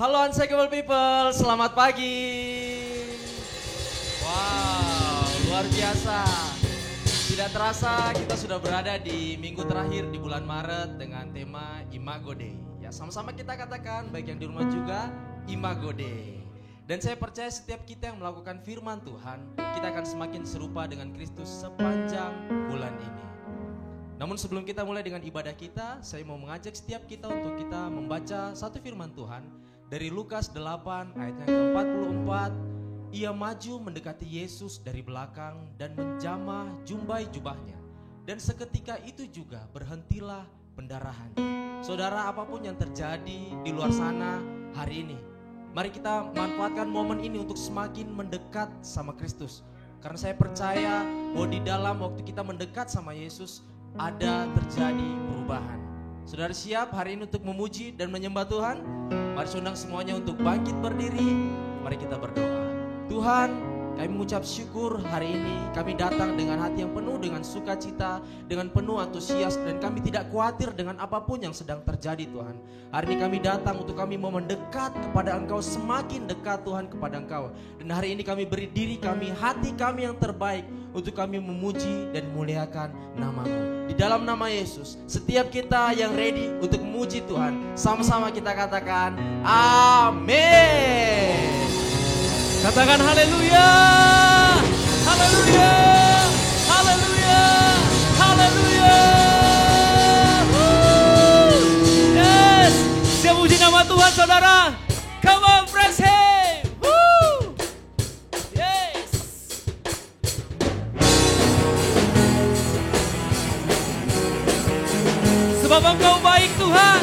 Halo Unshakable People, selamat pagi. Wow, luar biasa. Tidak terasa kita sudah berada di minggu terakhir di bulan Maret dengan tema Imago Dei. Ya, sama-sama kita katakan, baik yang di rumah juga, Imago Dei. Dan saya percaya setiap kita yang melakukan firman Tuhan, kita akan semakin serupa dengan Kristus sepanjang bulan ini. Namun sebelum kita mulai dengan ibadah kita, saya mau mengajak setiap kita untuk kita membaca satu firman Tuhan dari Lukas 8 ayatnya ke-44. Ia maju mendekati Yesus dari belakang dan menjamah jumbai jubahnya. Dan seketika itu juga berhentilah pendarahan. Saudara, apapun yang terjadi di luar sana hari ini, mari kita manfaatkan momen ini untuk semakin mendekat sama Kristus. Karena saya percaya bahwa di dalam waktu kita mendekat sama Yesus, ada terjadi perubahan. Saudara siap hari ini untuk memuji dan menyembah Tuhan? Mari saya undang semuanya untuk bangkit berdiri. Mari kita berdoa. Tuhan, kami mengucap syukur hari ini kami datang dengan hati yang penuh dengan sukacita, dengan penuh antusias, dan kami tidak khawatir dengan apapun yang sedang terjadi Tuhan. Hari ini kami datang untuk kami mau mendekat kepada Engkau, semakin dekat Tuhan kepada Engkau. Dan hari ini kami beri diri kami, hati kami yang terbaik untuk kami memuji dan memuliakan nama-Mu. Di dalam nama Yesus, setiap kita yang ready untuk memuji Tuhan, sama-sama kita katakan amin. Katakan haleluya, haleluya, haleluya, haleluya. Yes, siap puji nama Tuhan saudara. Come on, praise Him. Yes. Sebab Engkau baik Tuhan.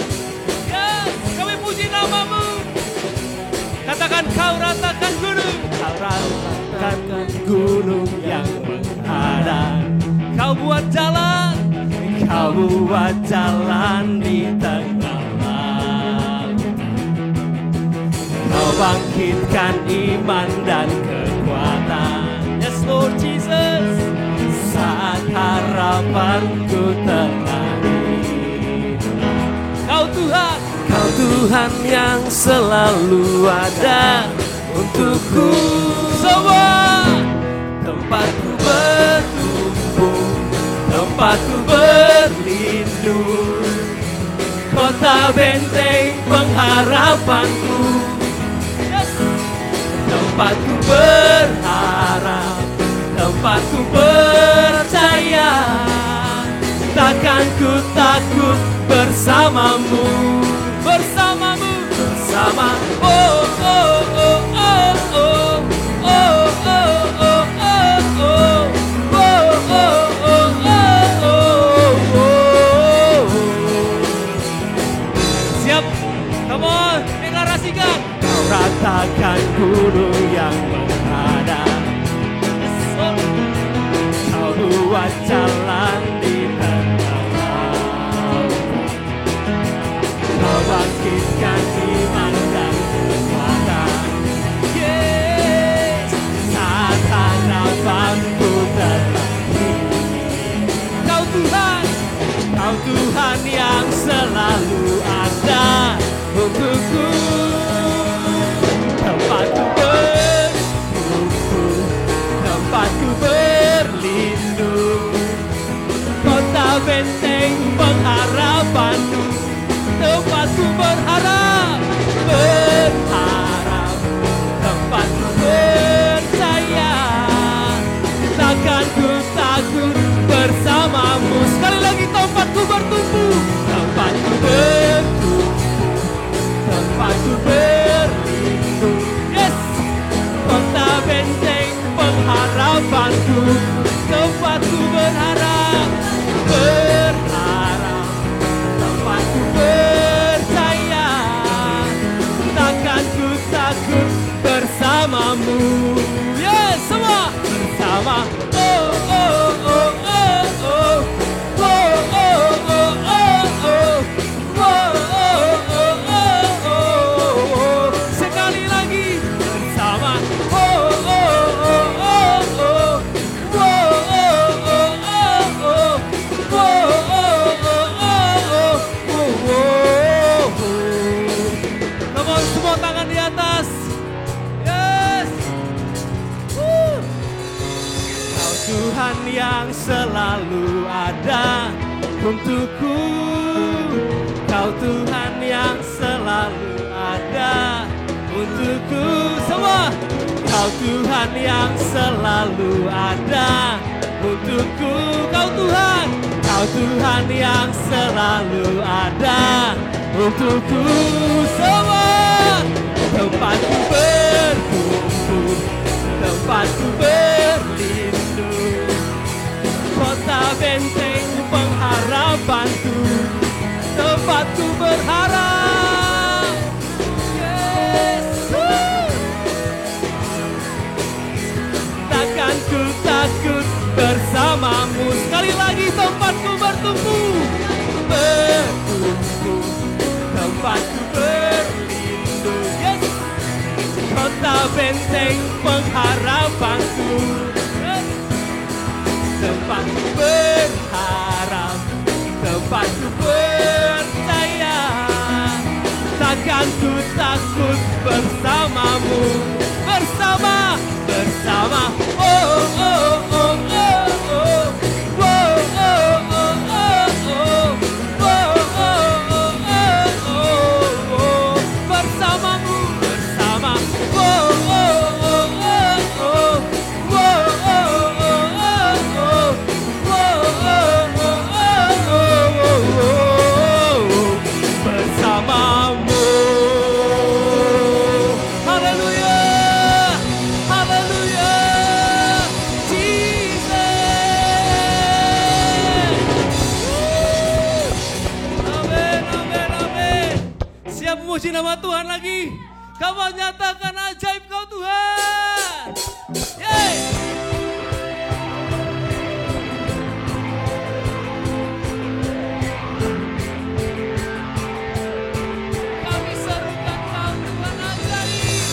Yes, kami puji nama-Mu. Katakan kau ratakan gunung. Kau ratakan gunung yang menghadang. Kau buat jalan. Kau buat jalan di tengah laut. Kau bangkitkan iman dan kekuatan. Yes Lord Jesus. Saat harapanku telah hilang. Kau Tuhan. Kau Tuhan yang selalu ada untukku. Semua Tempatku bertumbuh, tempatku berlindung, kota benteng pengharapanku. yes. Tempatku berharap, tempatku percaya, takkan ku takut bersamamu. Bersama-Mu. Bersama Oh oh oh oh oh oh oh oh oh oh oh oh oh. Siap. Come on, deklarasikan. kau ratakan gunung yang menghadang. Kau buat jalan di tengah laut. Kau bangkitkan iman dan kekuatan. Yes. Saat harapanku telah hilang. Kau Tuhan. Kau Tuhan yang selalu ada untukku. Tempatku bertumbuh, tempatku berlindung, kota benteng pengharapanku. Tempatku berharap. Berharap, tempatku percaya, takkan ku takut bersamamu. Sekali lagi tempatku bertumbuh. Tempatku bertumbuh, tempatku berlindung. Yes. Kota benteng pengharapanku. Tempatku berharap. Berharap, tempatku percaya, takkan ku takut bersamamu. Yes, semua. Bersama Oh oh oh oh oh. Oh oh oh oh oh. Oh oh oh oh oh. Sekali lagi. bersama Oh oh oh oh oh. Oh oh oh oh oh. Oh oh oh oh oh. Come on, semua tangan Tuhan yang selalu ada untukku. Kau Tuhan yang selalu ada untukku. Semua. Kau Tuhan yang selalu ada untukku. Kau Tuhan. Kau Tuhan yang selalu ada untukku. Semua. Tempatku berkumpul, tempatku berlindung, kota benteng pengharapanku, tempatku berharap. Yesus, takkan ku takut bersamamu. Sekali lagi, tempatku bertumbuh, bertumbuh, tempatku berlindung. Yes. Kota benteng pengharapanku, tempatku berharap, tempatku percaya. Takkan ku takut bersamamu, bersama, bersama. Oh, oh, oh, oh, oh. Oh, oh, oh, oh, oh. Oh, oh, oh, oh, oh. Bersamamu, bersama. Oh, oh, oh, oh, oh. Oh, oh, oh, oh, oh. Oh, oh, oh, oh, oh. Bersamamu. Haleluya, haleluya, Jesus. Amin, amin, amin. Siap memuji nama Tuhan lagi. Kamu nyatakan ajaib Kau Tuhan. Yeay. Kami serukan Kau Tuhan ajaib.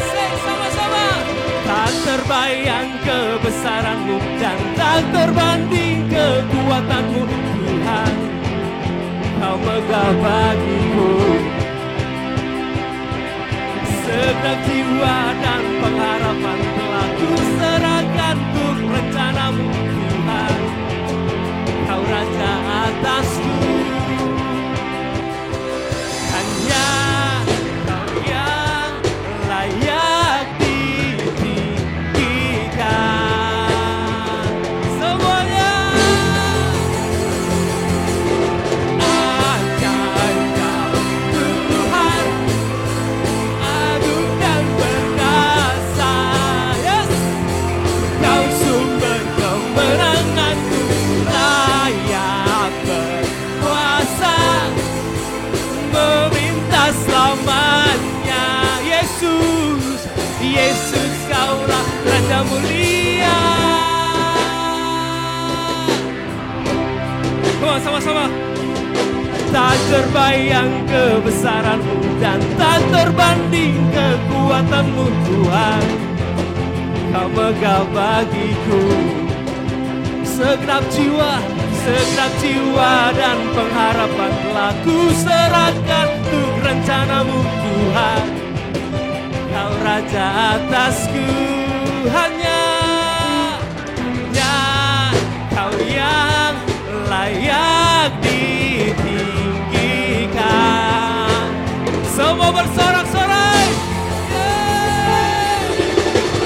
Say sama-sama. Tak terbayang kebesaran-Mu dan tak terbanding kekuatan-Mu, Tuhan. Kau megah bagiku segenap jiwa dan pengharapan telah ku serahkan untuk rencana-Mu, Tuhan. Kau Raja atasku, hanya Kau yang layak ditinggikan. Semuanya ajaib Kau Tuhan, agung dan perkasa. Yes. Kau sumber kemenanganku, layak berkuasa, meminta selamanya. Yesus, Yesus Kaulah Raja mulia. Sama-sama. Tak terbayang kebesaran-Mu dan tak terbanding kekuatan-Mu, Tuhan. Kau megah bagiku segenap jiwa dan pengharapan telah ku serahkan untuk rencana-Mu, Tuhan. Kau Raja atasku, hanya Kau yang layak ditinggikan. Semua bersorak-sorai.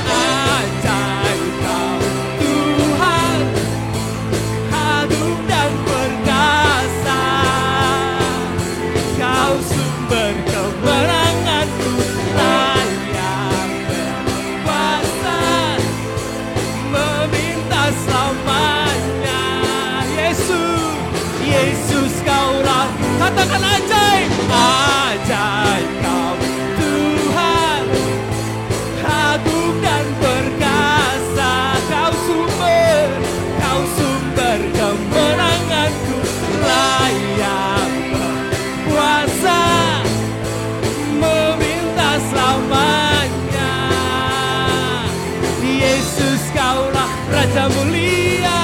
Ajaib Kau Tuhan, agung dan perkasa. Kau sumber kemenanganku, layak berkuasa, meminta selamanya. Yesus, Yesus Kaulah. Katakan ajaib, ajaib Kau Tuhan, agung dan perkasa. Kau sumber kemenanganku, layak berkuasa, meminta selamanya. Yesus Kaulah Raja mulia.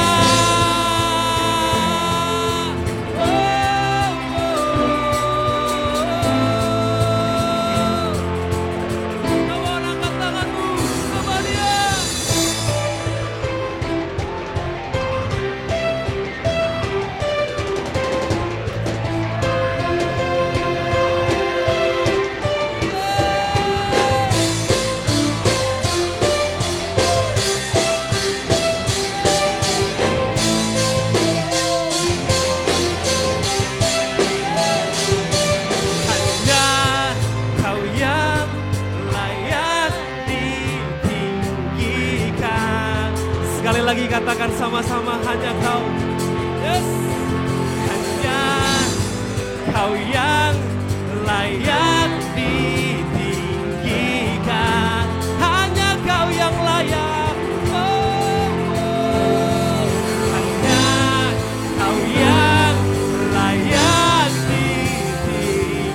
Oh, oh, Sekali lagi katakan sama-sama, hanya Kau. Yes. Hanya Kau yang layak ditinggikan. Hanya Kau yang layak. Hanya Kau yang layak ditinggikan.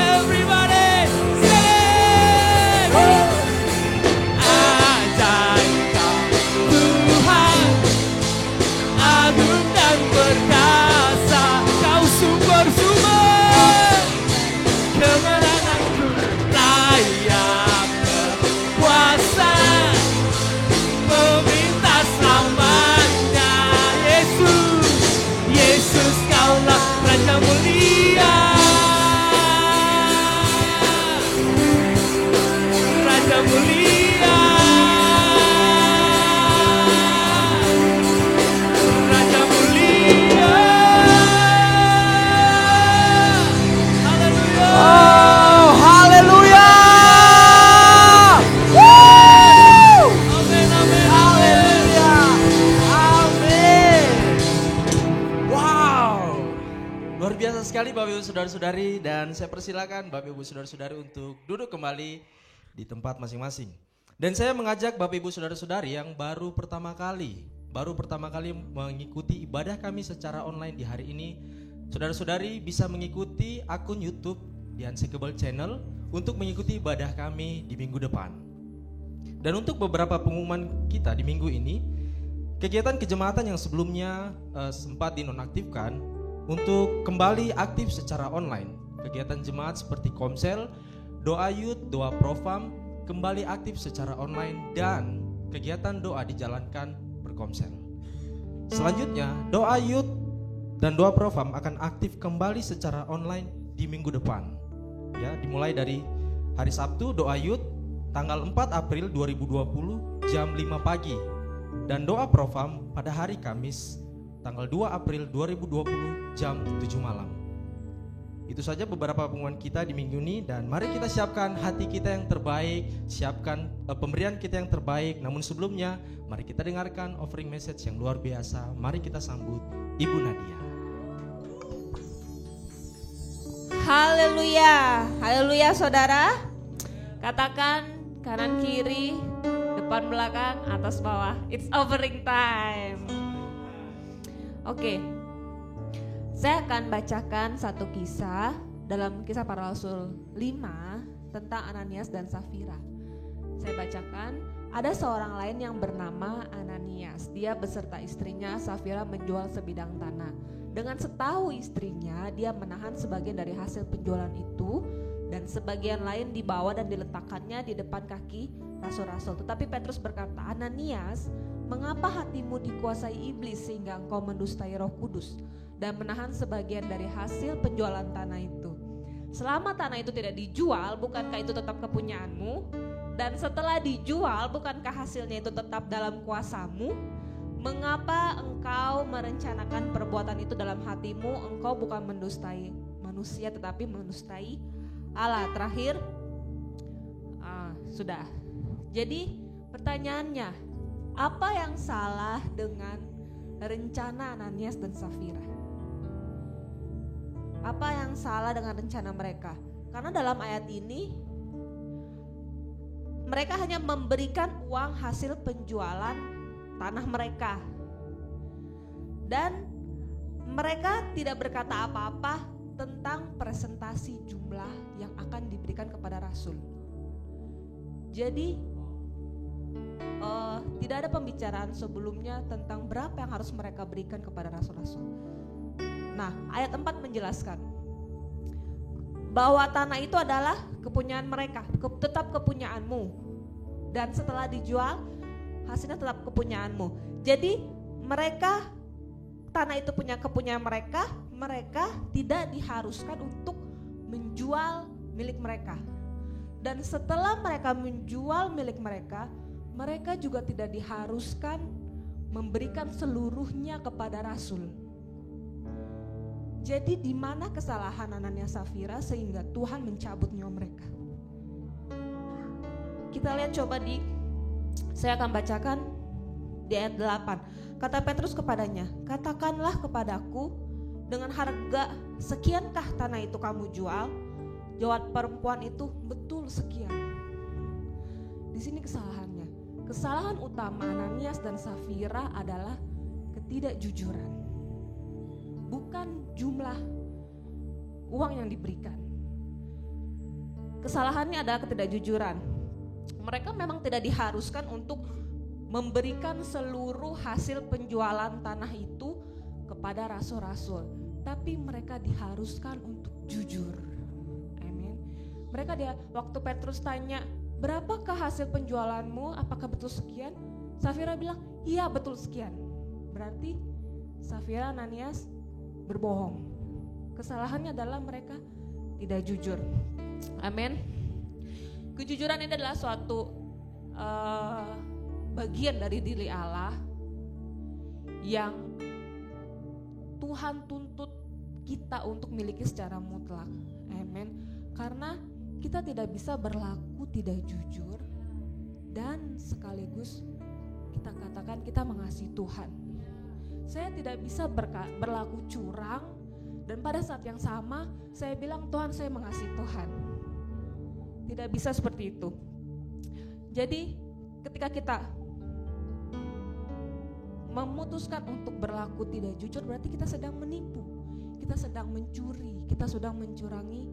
Everybody sing. Ajaib Kau Tuhan, agung dan perkasa. Kau sumber-sumber kemenanganku, layak berkuasa, meminta selamanya. Yesus, Yesus Kaulah Raja mulia, Raja mulia, Raja mulia. Haleluya. Oh, haleluya. Amin, amin, Haleluya. Amin. Wow. Luar biasa sekali Bapak Ibu Saudara-saudari, dan saya persilakan Bapak Ibu Saudara-saudari untuk duduk kembali di tempat masing-masing. Dan saya mengajak Bapak Ibu Saudara-saudari yang baru pertama kali mengikuti ibadah kami secara online di hari ini. Saudara-saudari bisa mengikuti akun YouTube di Unshakable Channel untuk mengikuti ibadah kami di minggu depan. Dan untuk beberapa pengumuman kita di minggu ini, kegiatan kejemaatan yang sebelumnya sempat dinonaktifkan untuk kembali aktif secara online. Kegiatan jemaat seperti komsel, doa youth, doa profam kembali aktif secara online, dan kegiatan doa dijalankan berkomsel. Selanjutnya, doa youth dan doa profam akan aktif kembali secara online di minggu depan. Ya, dimulai dari hari Sabtu doa youth tanggal 4 April 2020 jam 5 pagi, dan doa profam pada hari Kamis tanggal 2 April 2020 jam 7 malam. Itu saja beberapa pengumuman kita di minggu ini, dan mari kita siapkan hati kita yang terbaik, siapkan pemberian kita yang terbaik. Namun sebelumnya, mari kita dengarkan offering message yang luar biasa. Mari kita sambut Ibu Nadia. Haleluya, haleluya saudara. Katakan kanan kiri, depan belakang, atas bawah. It's offering time. Oke, saya akan bacakan satu kisah dalam Kisah Para Rasul 5 tentang Ananias dan Safira. Saya bacakan, ada seorang lain yang bernama Ananias. Dia beserta istrinya Safira menjual sebidang tanah. Dengan setahu istrinya, dia menahan sebagian dari hasil penjualan itu, dan sebagian lain dibawa dan diletakkannya di depan kaki rasul-rasul. Tetapi Petrus berkata, Ananias, mengapa hatimu dikuasai iblis sehingga engkau mendustai Roh Kudus dan menahan sebagian dari hasil penjualan tanah itu? Selama tanah itu tidak dijual, bukankah itu tetap kepunyaanmu? Dan setelah dijual, bukankah hasilnya itu tetap dalam kuasamu? Mengapa engkau merencanakan perbuatan itu dalam hatimu? Engkau bukan mendustai manusia tetapi mendustai Allah. Terakhir, sudah. Jadi pertanyaannya, apa yang salah dengan rencana Ananias dan Safira? Apa yang salah dengan rencana mereka? Karena dalam ayat ini mereka hanya memberikan uang hasil penjualan tanah mereka, dan mereka tidak berkata apa-apa tentang presentasi jumlah yang akan diberikan kepada rasul. Jadi tidak ada pembicaraan sebelumnya tentang berapa yang harus mereka berikan kepada rasul-rasul. Nah, ayat 4 menjelaskan bahwa tanah itu adalah kepunyaan mereka, tetap kepunyaanmu, dan setelah dijual hasilnya tetap kepunyaanmu. Jadi mereka, tanah itu punya kepunyaan mereka, mereka tidak diharuskan untuk menjual milik mereka. Dan setelah mereka menjual milik mereka, mereka juga tidak diharuskan memberikan seluruhnya kepada rasul. Jadi di mana kesalahan Ananias Safira sehingga Tuhan mencabut nyawa mereka? Kita lihat coba di Saya akan bacakan di ayat 8. Kata Petrus kepadanya, katakanlah kepadaku, dengan harga sekiankah tanah itu kamu jual? Jawab perempuan itu, betul sekian. Di sini kesalahannya. Kesalahan utama Ananias dan Safira adalah ketidakjujuran. Bukan jumlah uang yang diberikan. Kesalahannya adalah ketidakjujuran. Mereka memang tidak diharuskan untuk memberikan seluruh hasil penjualan tanah itu kepada rasul-rasul, tapi mereka diharuskan untuk jujur. Amin. Mereka waktu Petrus tanya, berapakah hasil penjualanmu? Apakah betul sekian? Safira bilang, iya betul sekian. Berarti Safira, Ananias berbohong. Kesalahannya adalah mereka tidak jujur. Amin. Kejujuran ini adalah suatu bagian dari diri Allah yang Tuhan tuntut kita untuk miliki secara mutlak. Amin. Karena kita tidak bisa berlaku tidak jujur dan sekaligus kita katakan kita mengasihi Tuhan. Saya tidak bisa berlaku curang dan pada saat yang sama saya bilang Tuhan, saya mengasihi Tuhan. Tidak bisa seperti itu. Jadi ketika kita memutuskan untuk berlaku tidak jujur, berarti kita sedang menipu, kita sedang mencuri, kita sedang mencurangi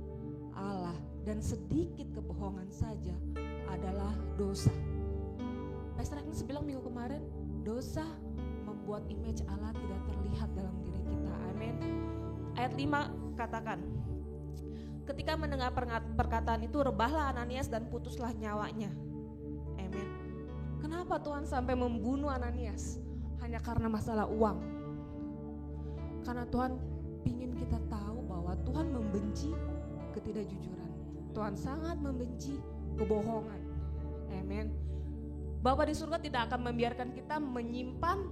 Allah. Dan sedikit kebohongan saja adalah dosa. Pastor Agnes bilang minggu kemarin, dosa membuat image Allah tidak terlihat dalam diri kita. Amin. Ayat 5 katakan, ketika mendengar perkataan itu, rebahlah Ananias dan putuslah nyawanya. Amin. Kenapa Tuhan sampai membunuh Ananias? Hanya karena masalah uang. Karena Tuhan ingin kita tahu bahwa Tuhan membenci ketidakjujuran. Tuhan sangat membenci kebohongan. Amin. Bapa di surga tidak akan membiarkan kita menyimpan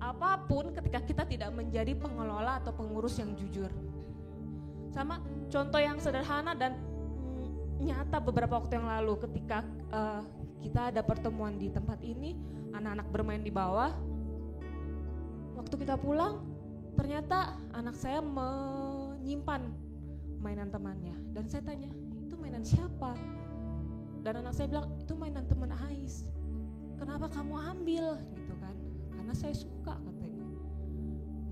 apapun ketika kita tidak menjadi pengelola atau pengurus yang jujur. Sama contoh yang sederhana dan nyata beberapa waktu yang lalu ketika kita ada pertemuan di tempat ini, anak-anak bermain di bawah. Waktu kita pulang, ternyata anak saya menyimpan mainan temannya. Dan saya tanya, itu mainan siapa? Dan anak saya bilang, itu mainan teman Ais. Kenapa kamu ambil? Gitu kan, karena saya suka katanya.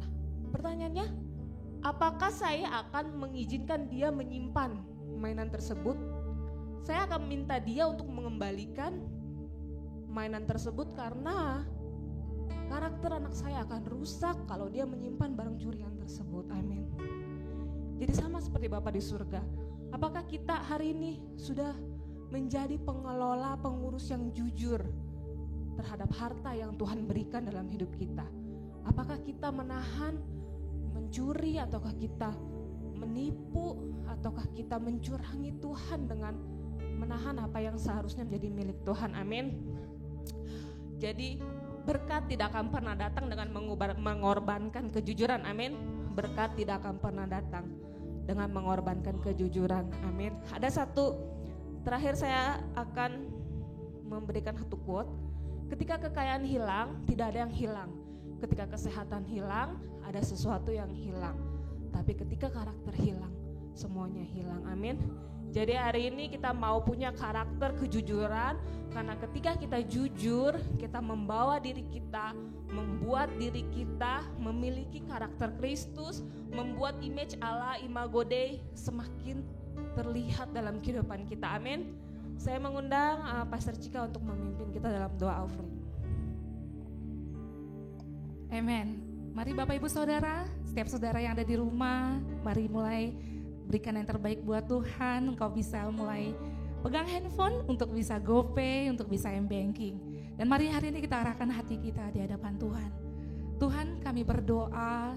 Nah, pertanyaannya, apakah saya akan mengizinkan dia menyimpan mainan tersebut? Saya akan minta dia untuk mengembalikan mainan tersebut karena karakter anak saya akan rusak kalau dia menyimpan barang curian tersebut. Amin. Jadi sama seperti Bapa di surga. Apakah kita hari ini sudah menjadi pengelola, pengurus yang jujur terhadap harta yang Tuhan berikan dalam hidup kita? Apakah kita menahan, mencuri, ataukah kita menipu, ataukah kita mencurangi Tuhan dengan menahan apa yang seharusnya menjadi milik Tuhan? Amin. Jadi berkat tidak akan pernah datang dengan mengorbankan kejujuran. Amin. Berkat tidak akan pernah datang dengan mengorbankan kejujuran. Amin. Ada satu, terakhir saya akan memberikan satu quote. Ketika kekayaan hilang, tidak ada yang hilang. Ketika kesehatan hilang, ada sesuatu yang hilang. Tapi ketika karakter hilang, semuanya hilang. Amin. Jadi hari ini kita mau punya karakter kejujuran, karena ketika kita jujur, kita membawa diri kita, membuat diri kita memiliki karakter Kristus, membuat image Allah, Imago Dei semakin terlihat dalam kehidupan kita. Amin. Saya mengundang Pastor Cika untuk memimpin kita dalam doa offering. Amen. Mari Bapak Ibu Saudara, setiap saudara yang ada di rumah, mari mulai berikan yang terbaik buat Tuhan. Engkau bisa mulai pegang handphone untuk bisa GoPay, untuk bisa M-Banking. Dan mari hari ini kita arahkan hati kita di hadapan Tuhan. Tuhan, kami berdoa,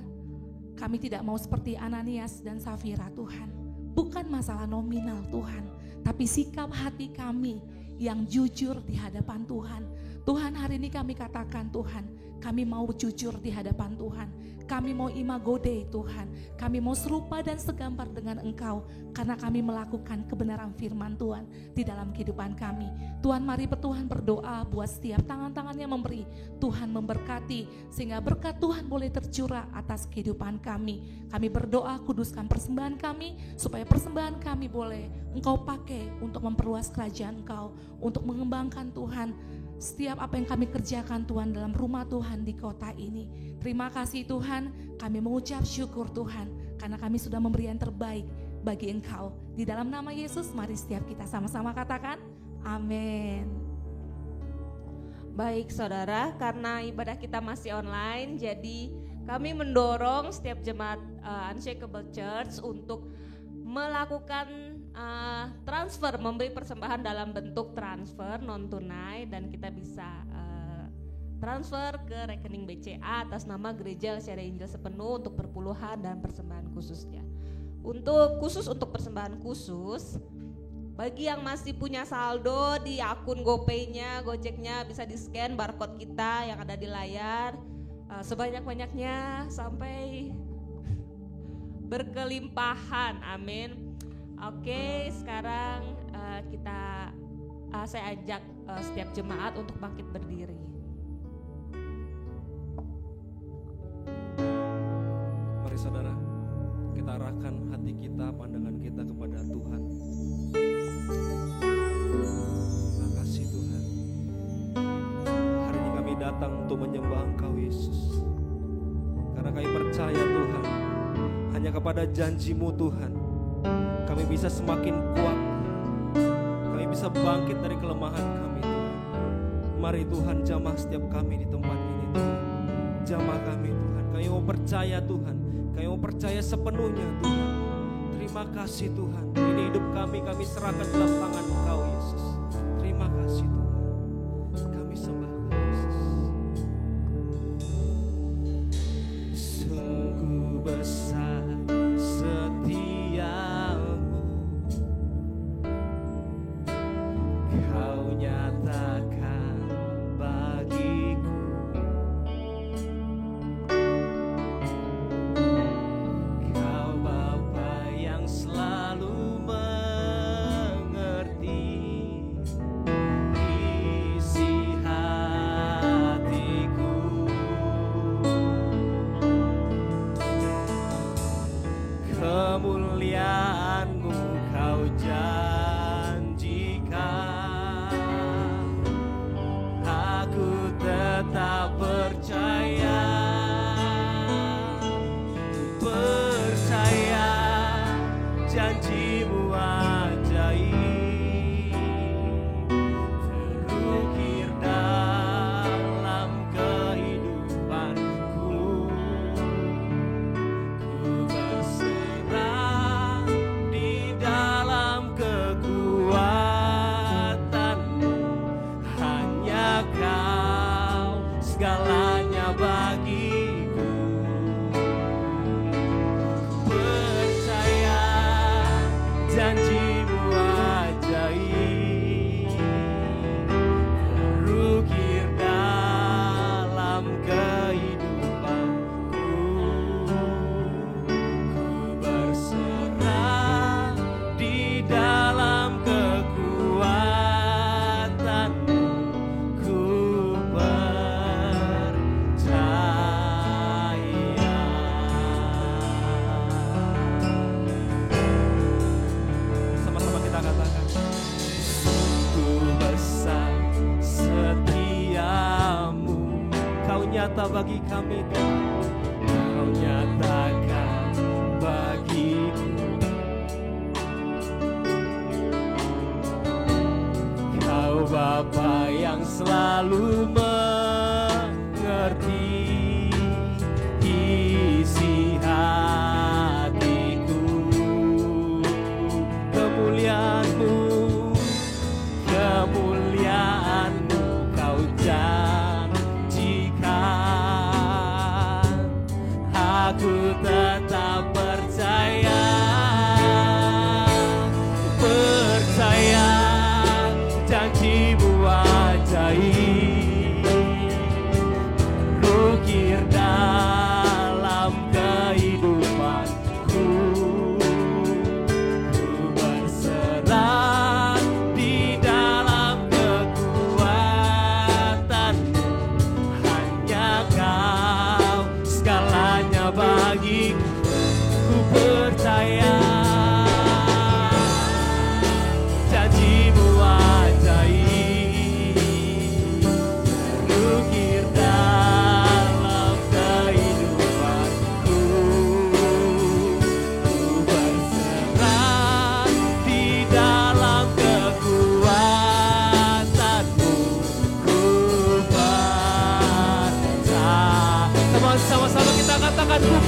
kami tidak mau seperti Ananias dan Safira Tuhan. Bukan masalah nominal Tuhan, tapi sikap hati kami yang jujur di hadapan Tuhan. Tuhan, hari ini kami katakan Tuhan, Kami mau jujur di hadapan Tuhan. Kami mau imago Dei Tuhan. Kami mau serupa dan segambar dengan Engkau, karena kami melakukan kebenaran firman Tuhan di dalam kehidupan kami. Tuhan, mari Tuhan berdoa buat setiap tangan-tangan yang memberi. Tuhan memberkati sehingga berkat Tuhan boleh tercurah atas kehidupan kami. Kami berdoa, kuduskan persembahan kami, supaya persembahan kami boleh Engkau pakai untuk memperluas kerajaan Engkau, untuk mengembangkan Tuhan setiap apa yang kami kerjakan Tuhan dalam rumah Tuhan di kota ini. Terima kasih Tuhan, kami mengucap syukur Tuhan, karena kami sudah memberi yang terbaik bagi Engkau. Di dalam nama Yesus, mari setiap kita sama-sama katakan amin. Baik saudara, karena ibadah kita masih online, jadi kami mendorong setiap jemaat Unshakable Church untuk melakukan transfer, memberi persembahan dalam bentuk transfer non tunai, dan kita bisa transfer ke rekening BCA atas nama Gereja Lesiada Injil Sepenuh untuk perpuluhan dan persembahan khususnya. Untuk persembahan khusus, bagi yang masih punya saldo di akun GoPay-nya, Gojeknya, bisa di-scan barcode kita yang ada di layar sebanyak-banyaknya sampai berkelimpahan. Amin. Oke, sekarang saya ajak setiap jemaat untuk bangkit berdiri. Mari saudara, kita arahkan hati kita, pandangan kita kepada Tuhan. Terima kasih Tuhan. Hari ini kami datang untuk menyembah Engkau Yesus, karena kami percaya Tuhan, hanya kepada janji-Mu Tuhan kami bisa semakin kuat, kami bisa bangkit dari kelemahan kami Tuhan. Mari Tuhan, jamah setiap kami di tempat ini Tuhan. Jamah kami Tuhan, kami mau percaya Tuhan, kami mau percaya sepenuhnya Tuhan. Terima kasih Tuhan, ini hidup kami serahkan dalam tangan Engkau Yesus. Terima kasih Tuhan, kami sembah Yesus. Sungguh besar setiamu, Kau nyatakan bagiku. Kau Bapa yang selalu mengerti isi hatiku. Kemuliaan-Mu Kau janjikan, aku tetap percaya, janji-Mu ajaib, terukir dalam kehidupanku. Ku berserah di dalam kekuatan-Mu, hanya Kau segalanya bagiku. Percaya janji-Mu ajaib, terukir dalam kehidupanku. Ku berserah di dalam kekuatan-Mu, ku percaya. Sama-sama kita katakan, sungguh besar setiamu, Kau nyata bagi kami Tuhan. Kau nyatakan bagiku. Kau Bapa yang selalu mengerti isi hatiku. Kemuliaan-Mu Kau janjikan, aku tetap percaya, janji-Mu ajaib,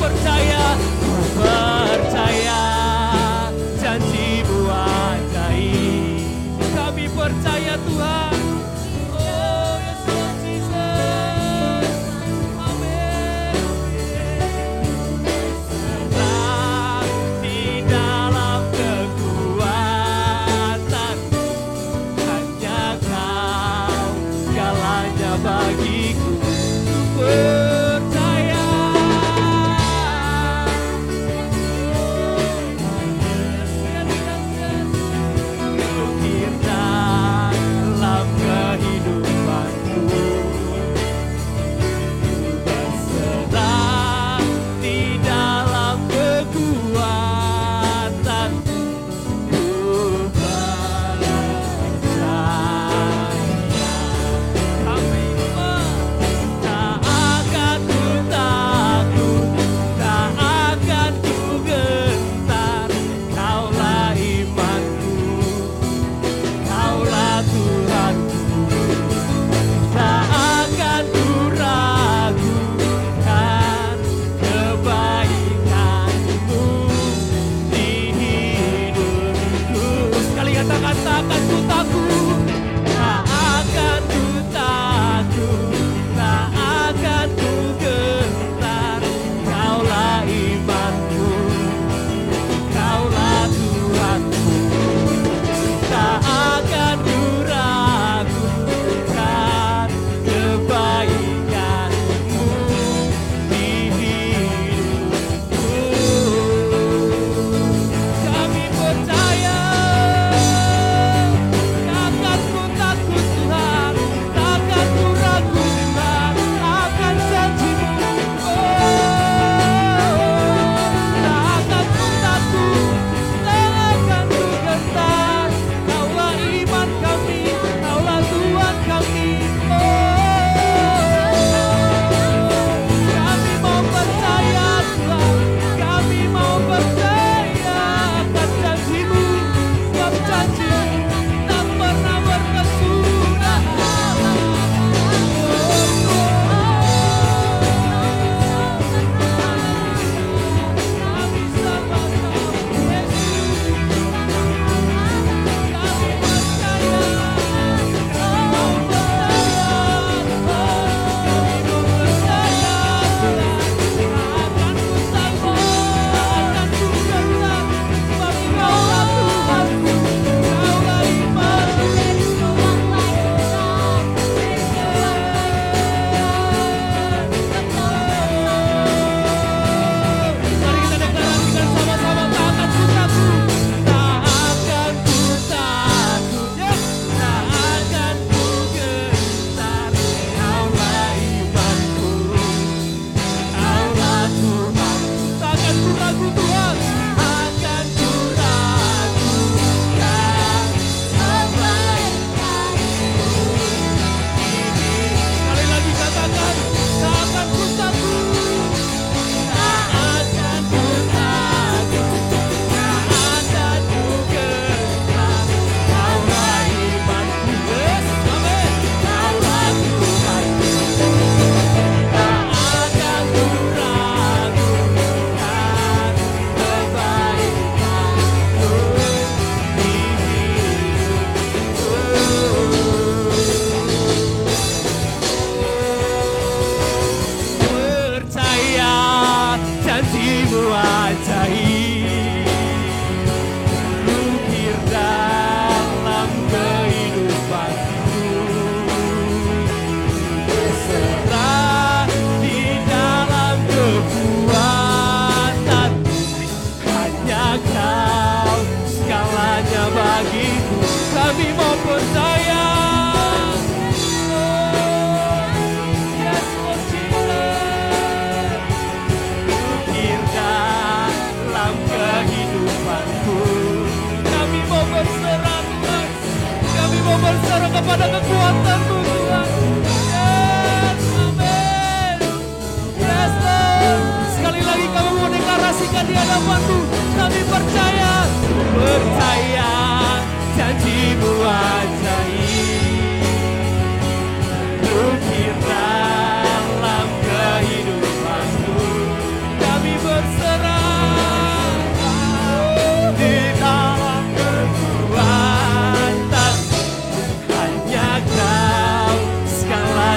percaya janji-Mu ajaib. Kami percaya Tuhan. Oh Yesus, Jesus. Amin. Senang di dalam kekuatan, hanya Kau segalanya bagiku. Percaya. Ukir dalam kehidupanku, berserah di dalam kekuatan, ku percaya. Amin.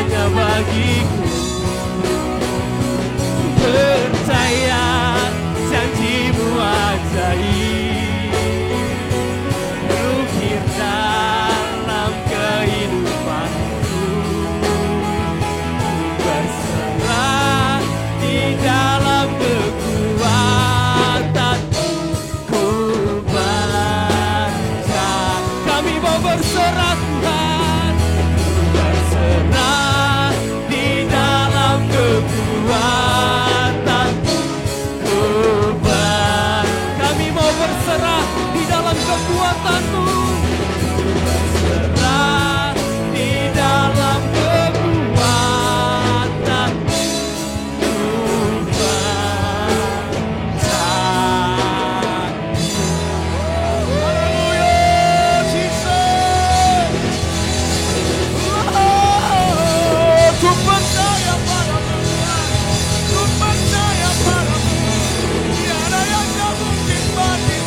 hanya bagiku. Percaya janjimu ajaib, ukir dalam kehidupanku. Berserah di dalam kekuatanmu, ku baca. Kami mau berserah Tuhan, berserah di dalam kekuatanmu, ku baca. Kami mau berserah di dalam kekuatanmu, berserah di dalam kekuatanmu, ku baca. Haleluya, Jesus. Ku percaya padamu, ku percaya padamu. Tiada yang tak mungkin bagi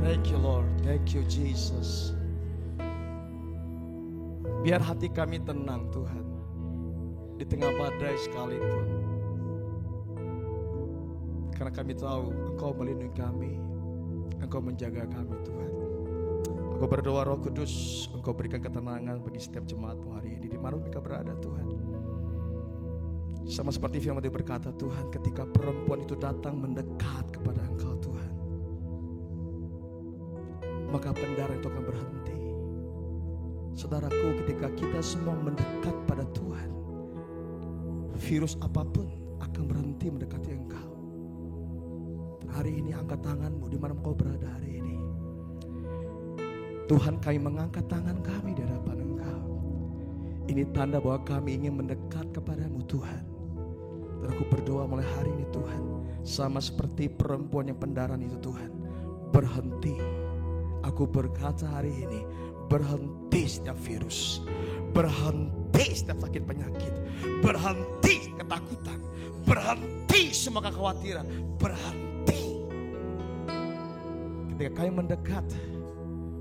Thank you Lord, thank you Jesus. Biar hati kami tenang Tuhan, di tengah badai sekalipun. Karena kami tahu Engkau melindungi kami, Engkau menjaga kami Tuhan. Aku berdoa Roh Kudus, Engkau berikan ketenangan bagi setiap jemaatmu hari ini, di mana mereka berada Tuhan. Sama seperti firman Dia berkata Tuhan, ketika perempuan itu datang mendekat kepada Engkau Tuhan, maka pendarahan itu akan berhenti. Saudaraku, ketika kita semua mendekat pada Tuhan, virus apapun akan berhenti mendekati engkau. Hari ini angkat tanganmu di mana engkau berada hari ini. Tuhan, kami mengangkat tangan kami di hadapan engkau. Ini tanda bahwa kami ingin mendekat kepadamu Tuhan. Dan aku berdoa mulai hari ini Tuhan, sama seperti perempuan yang pendarahan itu Tuhan, berhenti. Aku berkata hari ini, berhenti setiap virus, berhenti setiap sakit penyakit, berhenti ketakutan, berhenti semua kekhawatiran, berhenti. Ketika kami mendekat,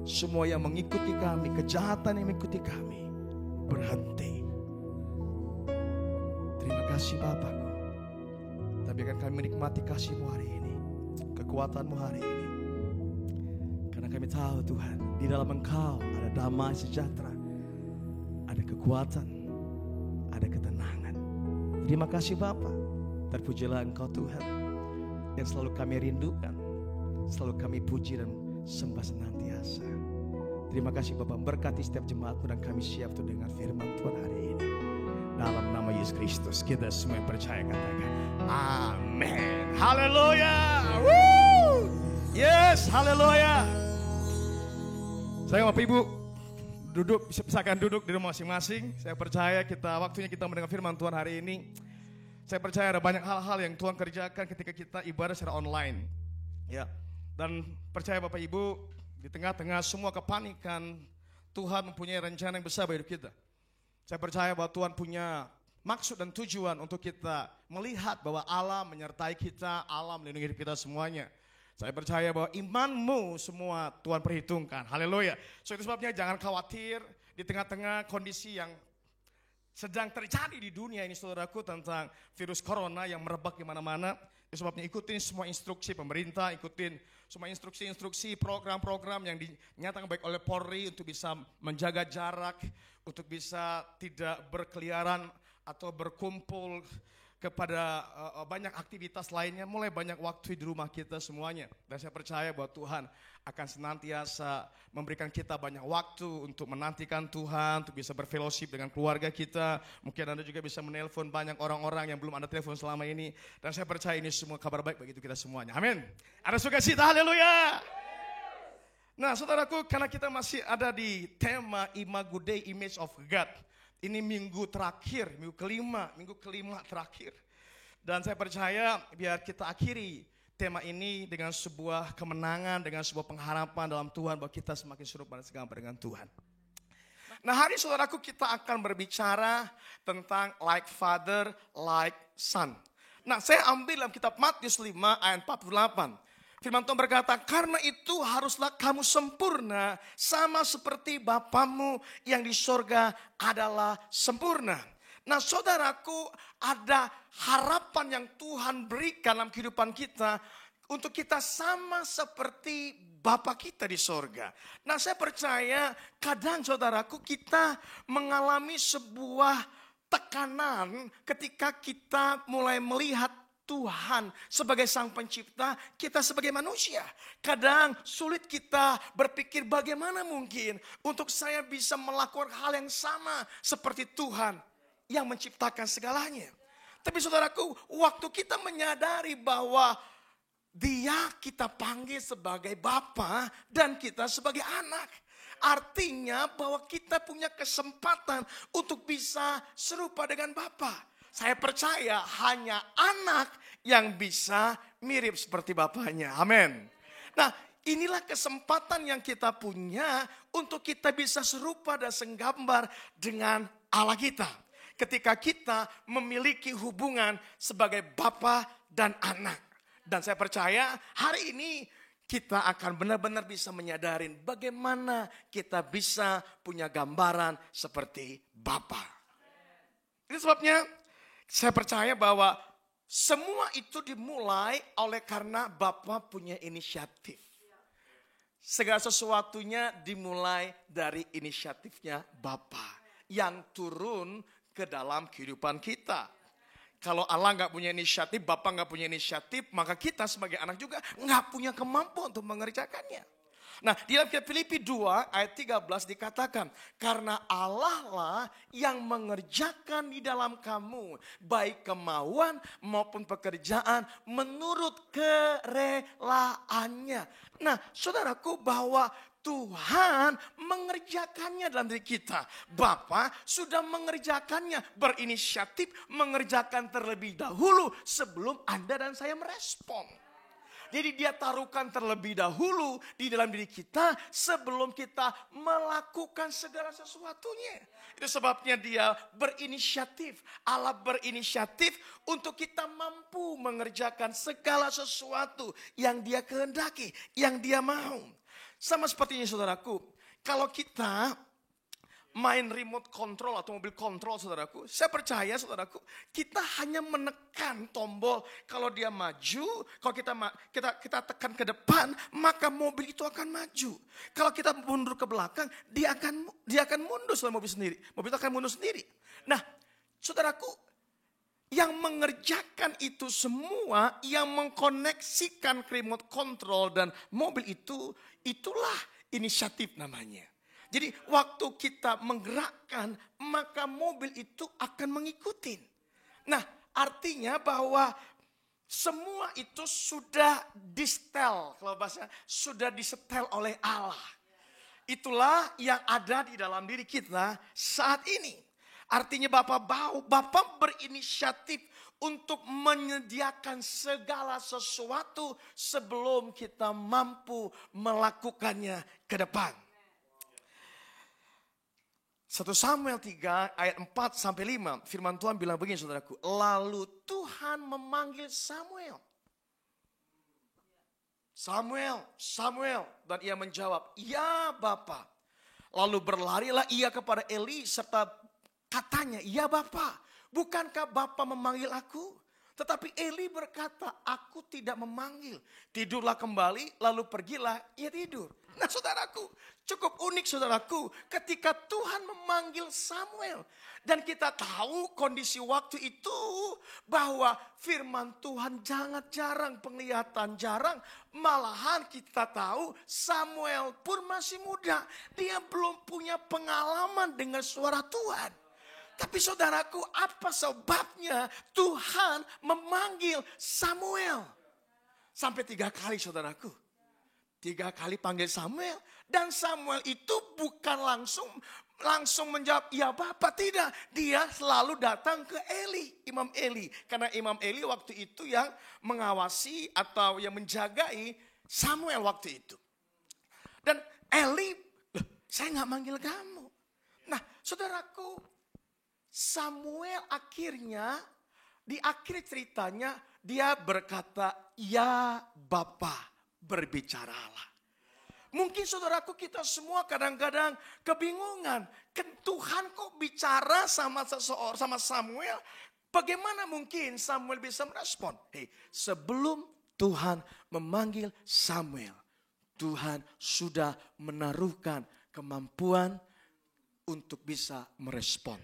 semua yang mengikuti kami, kejahatan yang mengikuti kami, berhenti. Terima kasih Bapakku. Tapi akan kami menikmati kasih-Mu hari ini, kekuatan-Mu hari ini. Karena kami tahu Tuhan, di dalam Engkau ada damai sejahtera, ada kekuatan, ada ketenangan. Terima kasih Bapa. Terpujilah Engkau Tuhan, yang selalu kami rindukan, selalu kami puji dan sembah senantiasa. Terima kasih Bapa, berkati setiap jemaat-Mu dan kami siap untuk dengar firman Tuhan hari ini. Dalam nama Yesus Kristus, kita semua yang percaya katakan amin. Haleluya. Woo! Yes, haleluya. Saya Bapak Ibu duduk, silakan duduk di rumah masing-masing. Saya percaya waktunya kita mendengar firman Tuhan hari ini. Saya percaya ada banyak hal-hal yang Tuhan kerjakan ketika kita ibadah secara online. Ya. Dan percaya Bapak Ibu, di tengah-tengah semua kepanikan, Tuhan mempunyai rencana yang besar bagi hidup kita. Saya percaya bahwa Tuhan punya maksud dan tujuan untuk kita melihat bahwa Allah menyertai kita, Allah melindungi hidup kita semuanya. Saya percaya bahwa imanmu semua Tuhan perhitungkan. Haleluya. So itu sebabnya jangan khawatir di tengah-tengah kondisi yang sedang terjadi di dunia ini saudaraku, tentang virus corona yang merebak di mana-mana. Itu sebabnya ikutin semua instruksi pemerintah, ikutin semua instruksi-instruksi, program-program yang dinyatakan baik oleh Polri untuk bisa menjaga jarak, untuk bisa tidak berkeliaran atau berkumpul kepada banyak aktivitas lainnya, mulai banyak waktu di rumah kita semuanya. Dan saya percaya bahwa Tuhan akan senantiasa memberikan kita banyak waktu untuk menantikan Tuhan, untuk bisa berfellowship dengan keluarga kita. Mungkin Anda juga bisa menelpon banyak orang-orang yang belum Anda telepon selama ini. Dan saya percaya ini semua kabar baik bagi kita semuanya. Amin. Ada sukacita, haleluya. Nah saudaraku, karena kita masih ada di tema Imago Dei, Image of God. Ini minggu terakhir, minggu kelima terakhir. Dan saya percaya biar kita akhiri tema ini dengan sebuah kemenangan, dengan sebuah pengharapan dalam Tuhan bahwa kita semakin serupa dan segambar dengan Tuhan. Nah hari saudaraku, kita akan berbicara tentang like father, like son. Nah saya ambil dalam kitab Matius 5 ayat 48. Firman Tuhan berkata, karena itu haruslah kamu sempurna sama seperti Bapamu yang di sorga adalah sempurna. Nah saudaraku, ada harapan yang Tuhan berikan dalam kehidupan kita untuk kita sama seperti Bapa kita di sorga. Nah saya percaya kadang saudaraku kita mengalami sebuah tekanan ketika kita mulai melihat Tuhan sebagai sang pencipta, kita sebagai manusia. Kadang sulit kita berpikir bagaimana mungkin untuk saya bisa melakukan hal yang sama seperti Tuhan yang menciptakan segalanya. Tapi saudaraku, waktu kita menyadari bahwa Dia kita panggil sebagai Bapa dan kita sebagai anak. Artinya bahwa kita punya kesempatan untuk bisa serupa dengan Bapa. Saya percaya hanya anak yang bisa mirip seperti bapaknya. Amin. Nah, inilah kesempatan yang kita punya untuk kita bisa serupa dan segambar dengan Allah kita. Ketika kita memiliki hubungan sebagai bapa dan anak. Dan saya percaya hari ini kita akan benar-benar bisa menyadari bagaimana kita bisa punya gambaran seperti Bapa. Itu sebabnya saya percaya bahwa semua itu dimulai oleh karena Bapa punya inisiatif. Segala sesuatunya dimulai dari inisiatifnya Bapa yang turun ke dalam kehidupan kita. Kalau Allah nggak punya inisiatif, Bapa nggak punya inisiatif, maka kita sebagai anak juga nggak punya kemampuan untuk mengerjakannya. Nah, di dalam Filipi 2 ayat 13 dikatakan, karena Allah lah yang mengerjakan di dalam kamu, baik kemauan maupun pekerjaan menurut kerelaannya. Nah, saudaraku, bahwa Tuhan mengerjakannya dalam diri kita. Bapa sudah mengerjakannya, berinisiatif mengerjakan terlebih dahulu sebelum Anda dan saya merespon. Jadi dia taruhkan terlebih dahulu di dalam diri kita sebelum kita melakukan segala sesuatunya. Itu sebabnya dia berinisiatif. Allah berinisiatif untuk kita mampu mengerjakan segala sesuatu yang dia kehendaki, yang dia mau. Sama sepertinya saudaraku, kalau kita main remote control atau mobil kontrol saudaraku, saya percaya saudaraku, kita hanya menekan tombol. Kalau dia maju, kalau kita tekan ke depan, maka mobil itu akan maju. Kalau kita mundur ke belakang, dia akan mundur setelah mobil itu akan mundur sendiri. Nah, saudaraku, yang mengerjakan itu semua, yang mengkoneksikan remote control dan mobil itu, itulah inisiatif namanya. Jadi waktu kita menggerakkan, maka mobil itu akan mengikuti. Nah, artinya bahwa semua itu sudah disetel, kalau bahasa sudah disetel oleh Allah. Itulah yang ada di dalam diri kita saat ini. Artinya Bapa berinisiatif untuk menyediakan segala sesuatu sebelum kita mampu melakukannya ke depan. 1 Samuel 3 ayat 4-5 firman Tuhan bilang begini saudaraku. Lalu Tuhan memanggil Samuel. Samuel. Dan ia menjawab, ya Bapa. Lalu berlarilah ia kepada Eli serta katanya, ya Bapa, bukankah Bapa memanggil aku? Tetapi Eli berkata, aku tidak memanggil. Tidurlah kembali, lalu pergilah, ia tidur. Nah saudaraku, cukup unik saudaraku, ketika Tuhan memanggil Samuel. Dan kita tahu kondisi waktu itu, bahwa firman Tuhan sangat jarang, penglihatan jarang. Malahan kita tahu Samuel pun masih muda. Dia belum punya pengalaman dengan suara Tuhan. Tapi saudaraku, apa sebabnya Tuhan memanggil Samuel? Sampai 3 kali saudaraku. 3 kali panggil Samuel. Dan Samuel itu bukan langsung menjawab, ya Bapa, tidak. Dia selalu datang ke Imam Eli. Karena Imam Eli waktu itu yang mengawasi atau yang menjagai Samuel waktu itu. Dan Eli, saya gak manggil kamu. Nah saudaraku, Samuel akhirnya di akhir ceritanya dia berkata, ya Bapa, berbicaralah. Mungkin saudaraku kita semua kadang-kadang kebingungan. Tuhan kok bicara sama seseorang, sama Samuel. Bagaimana mungkin Samuel bisa merespon? Sebelum Tuhan memanggil Samuel, Tuhan sudah menaruhkan kemampuan untuk bisa merespon.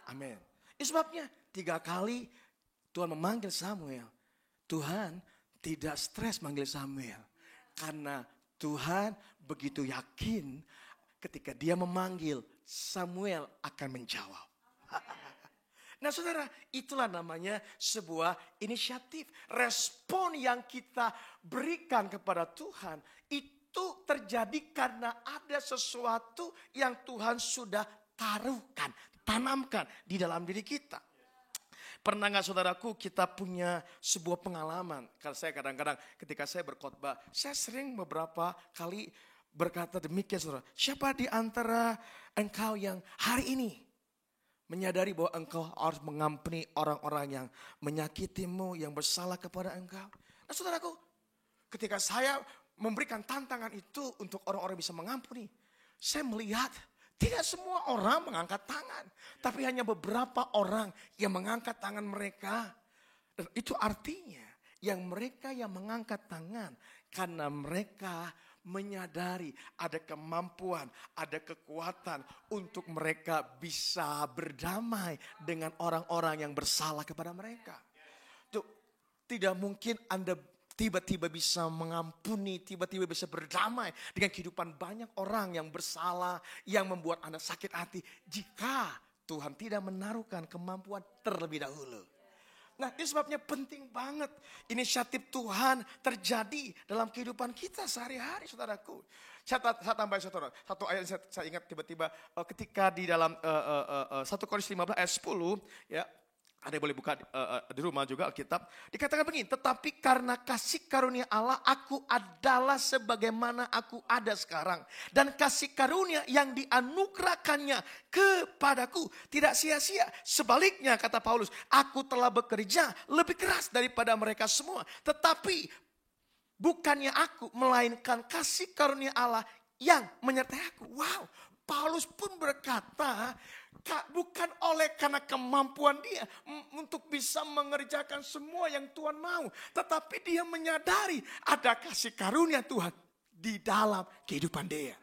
Amin. Itu sebabnya 3 kali Tuhan memanggil Samuel. Tuhan tidak stres manggil Samuel. Karena Tuhan begitu yakin ketika dia memanggil, Samuel akan menjawab. Nah saudara, itulah namanya sebuah inisiatif. Respon yang kita berikan kepada Tuhan itu terjadi karena ada sesuatu yang Tuhan sudah taruhkan, tanamkan di dalam diri kita. Pernah nggak saudaraku kita punya sebuah pengalaman. Karena saya kadang-kadang ketika saya berkhotbah, saya sering beberapa kali berkata demikian saudara. Siapa di antara engkau yang hari ini menyadari bahwa engkau harus mengampuni orang-orang yang menyakitimu, yang bersalah kepada engkau. Nah saudaraku, ketika saya memberikan tantangan itu untuk orang-orang bisa mengampuni, saya melihat tidak semua orang mengangkat tangan. Tapi hanya beberapa orang yang mengangkat tangan mereka. Dan itu artinya yang mereka yang mengangkat tangan. Karena mereka menyadari ada kemampuan, ada kekuatan untuk mereka bisa berdamai dengan orang-orang yang bersalah kepada mereka. Tuh, tidak mungkin Anda tiba-tiba bisa mengampuni, tiba-tiba bisa berdamai dengan kehidupan banyak orang yang bersalah, yang membuat Anda sakit hati. Jika Tuhan tidak menaruhkan kemampuan terlebih dahulu. Nah ini sebabnya penting banget inisiatif Tuhan terjadi dalam kehidupan kita sehari-hari saudaraku. Saya tambahin satu ayat saya ingat tiba-tiba ketika di dalam 1 Korintus 15 ayat 10 ya. Ada yang boleh buka di rumah juga Alkitab. Dikatakan begini, tetapi karena kasih karunia Allah, aku adalah sebagaimana aku ada sekarang. Dan kasih karunia yang dianugerahkannya kepadaku tidak sia-sia. Sebaliknya kata Paulus, aku telah bekerja lebih keras daripada mereka semua. Tetapi bukannya aku, melainkan kasih karunia Allah yang menyertai aku. Wow, Paulus pun berkata, bukan oleh karena kemampuan dia untuk bisa mengerjakan semua yang Tuhan mau. Tetapi dia menyadari ada kasih karunia Tuhan di dalam kehidupan dia.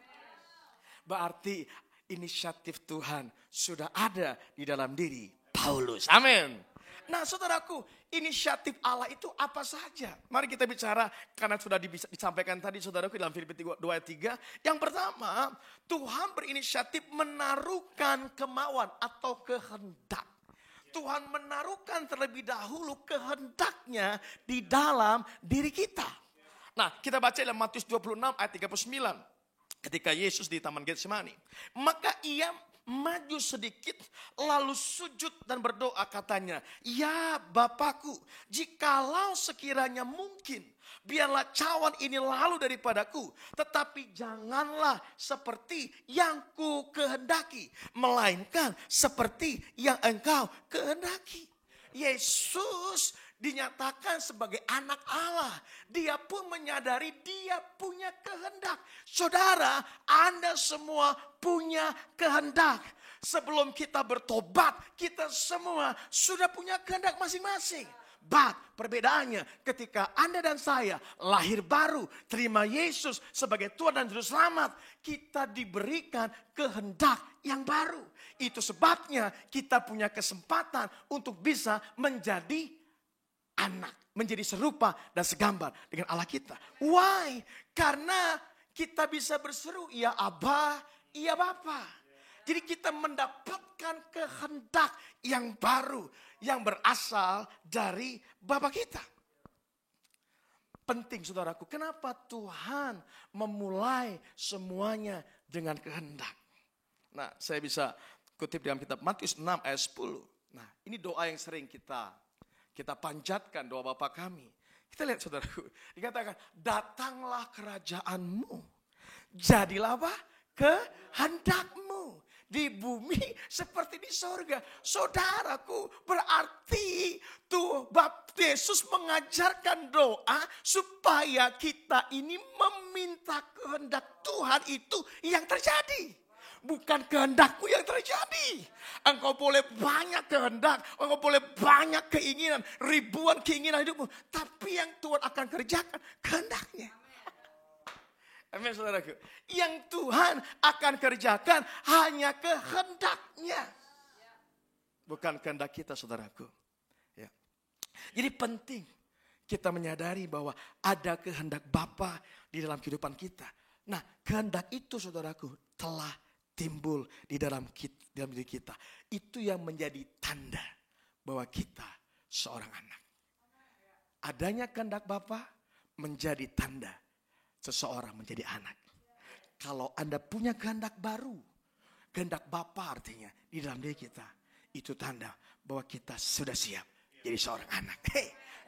Berarti inisiatif Tuhan sudah ada di dalam diri Paulus. Amin. Nah saudaraku, inisiatif Allah itu apa saja? Mari kita bicara, karena sudah disampaikan tadi saudaraku dalam Filipi 2 ayat 3. Yang pertama, Tuhan berinisiatif menaruhkan kemauan atau kehendak. Tuhan menaruhkan terlebih dahulu kehendaknya di dalam diri kita. Nah kita baca dalam Matius 26 ayat 39. Ketika Yesus di Taman Getsemani. Maka ia maju sedikit lalu sujud dan berdoa katanya, ya Bapakku, jikalau sekiranya mungkin, biarlah cawan ini lalu daripadaku, tetapi janganlah seperti yang ku kehendaki, melainkan seperti yang engkau kehendaki. Yesus dinyatakan sebagai anak Allah. Dia pun menyadari dia punya kehendak. Saudara, Anda semua punya kehendak. Sebelum kita bertobat, kita semua sudah punya kehendak masing-masing. But perbedaannya ketika Anda dan saya lahir baru, terima Yesus sebagai Tuhan dan Juru Selamat, kita diberikan kehendak yang baru. Itu sebabnya kita punya kesempatan untuk bisa menjadi anak, menjadi serupa dan segambar dengan Allah kita. Why? Karena kita bisa berseru, ya Abba, ya Bapa. Jadi kita mendapatkan kehendak yang baru yang berasal dari Bapa kita. Penting saudaraku, kenapa Tuhan memulai semuanya dengan kehendak? Nah, saya bisa kutip dalam kitab Matius 6 ayat 10. Nah, ini doa yang sering kita panjatkan, doa Bapa kami. Kita lihat saudaraku, dikatakan, datanglah kerajaanmu. Jadilah apa? Kehendakmu di bumi seperti di sorga. Saudaraku, berarti tuh Yesus mengajarkan doa supaya kita ini meminta kehendak Tuhan itu yang terjadi. Bukan kehendakku yang terjadi. Engkau boleh banyak kehendak, engkau boleh banyak keinginan, ribuan keinginan hidupmu. Tapi yang Tuhan akan kerjakan kehendaknya. Amin saudaraku. Yang Tuhan akan kerjakan hanya kehendaknya. Bukan kehendak kita saudaraku. Ya. Jadi penting kita menyadari bahwa ada kehendak Bapa di dalam kehidupan kita. Nah kehendak itu saudaraku telah timbul di dalam diri kita. Itu yang menjadi tanda bahwa kita seorang anak. Adanya kehendak Bapa menjadi tanda seseorang menjadi anak. Kalau Anda punya kehendak baru, kehendak Bapa artinya di dalam diri kita, itu tanda bahwa kita sudah siap jadi seorang anak.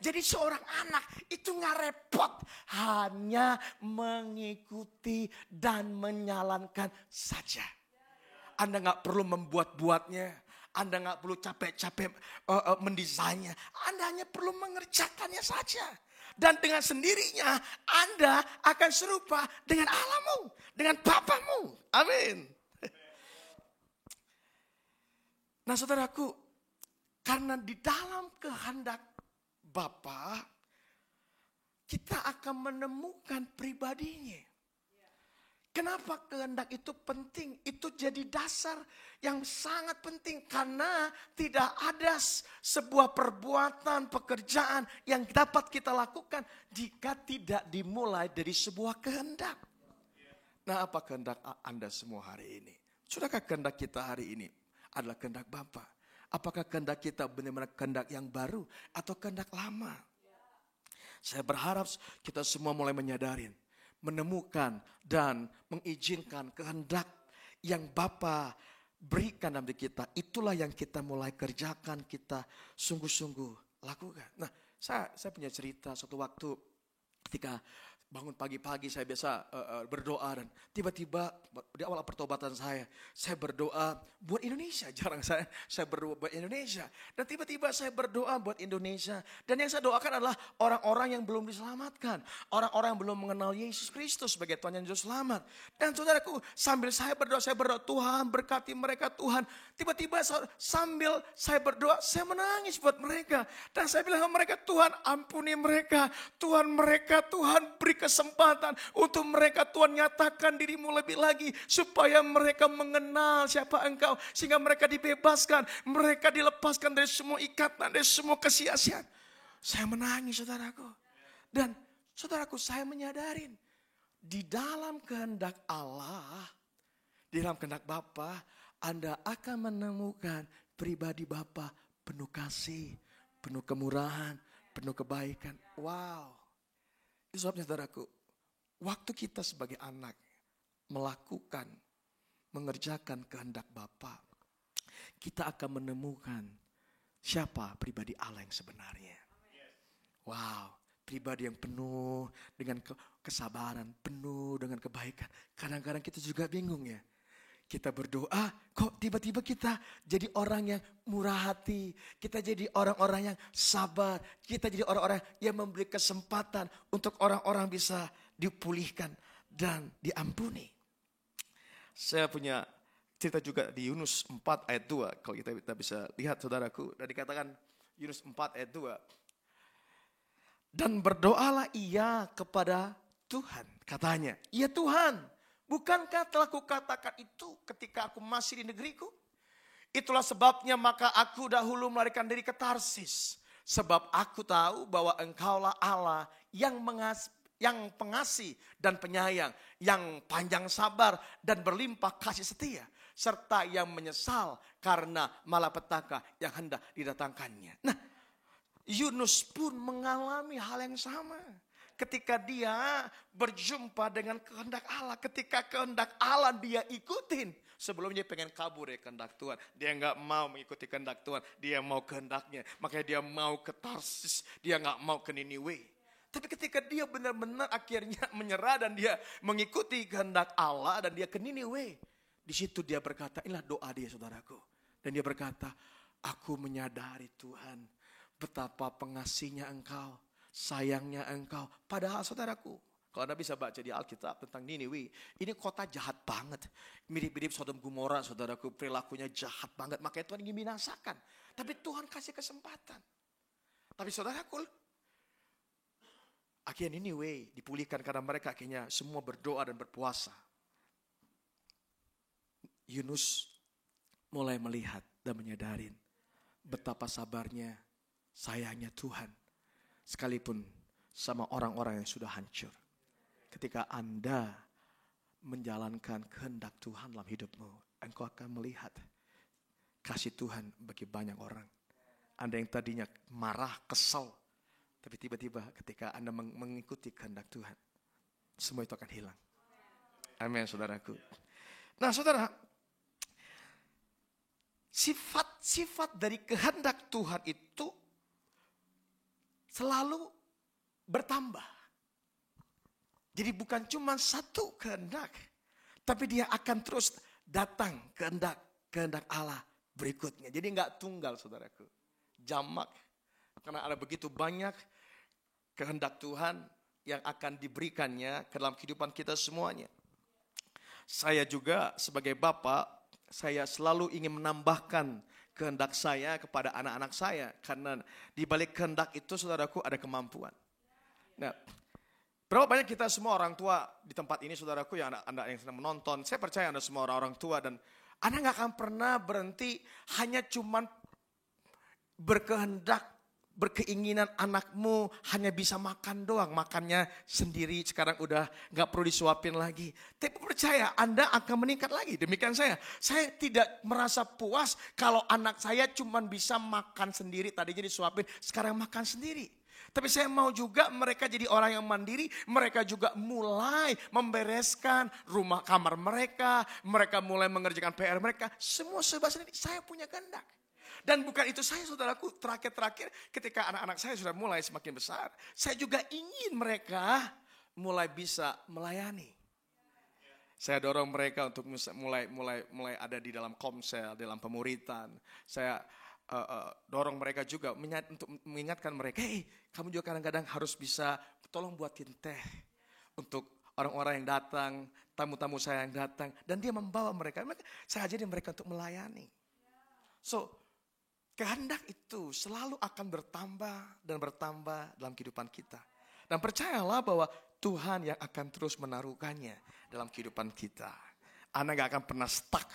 Jadi seorang anak itu nggak repot, hanya mengikuti dan menjalankan saja. Anda nggak perlu membuat-buatnya, Anda nggak perlu capek-capek mendesainnya, Anda hanya perlu mengerjakannya saja. Dan dengan sendirinya Anda akan serupa dengan Allahmu, dengan Bapamu. Amin. Nah saudaraku, karena di dalam kehendak Bapa, kita akan menemukan pribadinya. Kenapa kehendak itu penting? Itu jadi dasar yang sangat penting. Karena tidak ada sebuah perbuatan, pekerjaan yang dapat kita lakukan jika tidak dimulai dari sebuah kehendak. Nah apa kehendak Anda semua hari ini? Sudahkah kehendak kita hari ini adalah kehendak Bapa? Apakah kehendak kita benar-benar kehendak yang baru atau kehendak lama? Saya berharap kita semua mulai menyadarin, menemukan dan mengizinkan kehendak yang Bapa berikan dalam diri kita. Itulah yang kita mulai kerjakan, kita sungguh-sungguh lakukan. Nah, saya punya cerita suatu waktu ketika bangun pagi-pagi saya biasa berdoa dan tiba-tiba di awal pertobatan saya berdoa buat Indonesia. Jarang saya berdoa buat Indonesia. Dan tiba-tiba saya berdoa buat Indonesia. Dan yang saya doakan adalah orang-orang yang belum diselamatkan. Orang-orang yang belum mengenal Yesus Kristus sebagai Tuhan yang Juru Selamat. Dan saudaraku, sambil saya berdoa, Tuhan berkati mereka Tuhan. Tiba-tiba sambil saya berdoa, saya menangis buat mereka. Dan saya bilang sama mereka, Tuhan ampuni mereka. Tuhan beri kesempatan untuk mereka Tuhan nyatakan dirimu lebih lagi. Supaya mereka mengenal siapa Engkau. Sehingga mereka dibebaskan. Mereka dilepaskan dari semua ikatan, dari semua kesia-siaan. Saya menangis saudaraku. Dan saudaraku saya menyadarin. Di dalam kehendak Allah, di dalam kehendak Bapa, Anda akan menemukan pribadi Bapa penuh kasih, penuh kemurahan, penuh kebaikan. Wow. Itu sebabnya saudaraku, waktu kita sebagai anak melakukan, mengerjakan kehendak Bapa, kita akan menemukan siapa pribadi Allah yang sebenarnya. Wow, pribadi yang penuh dengan kesabaran, penuh dengan kebaikan. Kadang-kadang kita juga bingung ya. Kita berdoa, kok tiba-tiba kita jadi orang yang murah hati. Kita jadi orang-orang yang sabar. Kita jadi orang-orang yang memberi kesempatan untuk orang-orang bisa dipulihkan dan diampuni. Saya punya cerita juga di Yunus 4 ayat 2. Kalau kita bisa lihat saudaraku. Dan dikatakan Yunus 4 ayat 2. Dan berdoalah ia kepada Tuhan. Katanya, ya Tuhan. Bukankah telah kukatakan itu ketika aku masih di negeriku? Itulah sebabnya maka aku dahulu melarikan diri ke Tarsis. Sebab aku tahu bahwa Engkaulah Allah yang pengasih dan penyayang, yang panjang sabar dan berlimpah kasih setia. Serta yang menyesal karena malapetaka yang hendak didatangkannya. Nah, Yunus pun mengalami hal yang sama. Ketika dia berjumpa dengan kehendak Allah. Ketika kehendak Allah dia ikutin. Sebelumnya pengen kabur ya kehendak Tuhan. Dia gak mau mengikuti kehendak Tuhan. Dia mau kehendaknya. Makanya dia mau ke Tarsis. Dia gak mau ke Niniwe. Tapi ketika dia benar-benar akhirnya menyerah dan dia mengikuti kehendak Allah. Dan dia ke Niniwe. Di situ dia berkata, inilah doa dia saudaraku. Dan dia berkata, aku menyadari Tuhan betapa pengasihnya Engkau, sayangnya Engkau. Padahal saudaraku, kalau Anda bisa baca di Alkitab tentang Niniwe, ini kota jahat banget. Mirip-mirip Sodom Gomora saudaraku, perilakunya jahat banget. Makanya Tuhan ingin binasakan. Tapi Tuhan kasih kesempatan. Tapi saudaraku, akhirnya Niniwe dipulihkan karena mereka akhirnya semua berdoa dan berpuasa. Yunus mulai melihat dan menyadari betapa sabarnya, sayangnya Tuhan. Sekalipun sama orang-orang yang sudah hancur. Ketika Anda menjalankan kehendak Tuhan dalam hidupmu, engkau akan melihat kasih Tuhan bagi banyak orang. Anda yang tadinya marah, kesal, tapi tiba-tiba ketika Anda mengikuti kehendak Tuhan, semua itu akan hilang. Amin, saudaraku. Nah, saudara, sifat-sifat dari kehendak Tuhan itu selalu bertambah. Jadi bukan cuma satu kehendak, tapi dia akan terus datang kehendak Allah berikutnya. Jadi enggak tunggal saudaraku, jamak. Karena ada begitu banyak kehendak Tuhan yang akan diberikannya ke dalam kehidupan kita semuanya. Saya juga sebagai bapak, saya selalu ingin menambahkan kehendak saya kepada anak-anak saya. Karena di balik kehendak itu saudaraku ada kemampuan. Nah, berapa banyak kita semua orang tua di tempat ini saudaraku yang anda yang sedang menonton. Saya percaya Anda semua orang tua dan Anda gak akan pernah berhenti hanya cuman berkehendak, berkeinginan anakmu hanya bisa makan doang. Makannya sendiri sekarang udah gak perlu disuapin lagi. Tapi percaya Anda akan meningkat lagi. Demikian saya tidak merasa puas kalau anak saya cuman bisa makan sendiri. Tadinya disuapin, sekarang makan sendiri. Tapi saya mau juga mereka jadi orang yang mandiri. Mereka juga mulai membereskan rumah kamar mereka. Mereka mulai mengerjakan PR mereka. Semua serba sendiri. Saya punya kehendak. Dan bukan itu saya saudaraku. Terakhir ketika anak-anak saya sudah mulai semakin besar. Saya juga ingin mereka mulai bisa melayani. Saya dorong mereka untuk mulai ada di dalam komsel, dalam pemuritan. Saya dorong mereka juga untuk mengingatkan mereka, hey, kamu juga kadang-kadang harus bisa tolong buatin teh untuk orang-orang yang datang, tamu-tamu saya yang datang, dan dia membawa mereka. Saya ajarin mereka untuk melayani. So, kehendak itu selalu akan bertambah dan bertambah dalam kehidupan kita. Dan percayalah bahwa Tuhan yang akan terus menaruhkannya dalam kehidupan kita. Anda gak akan pernah stuck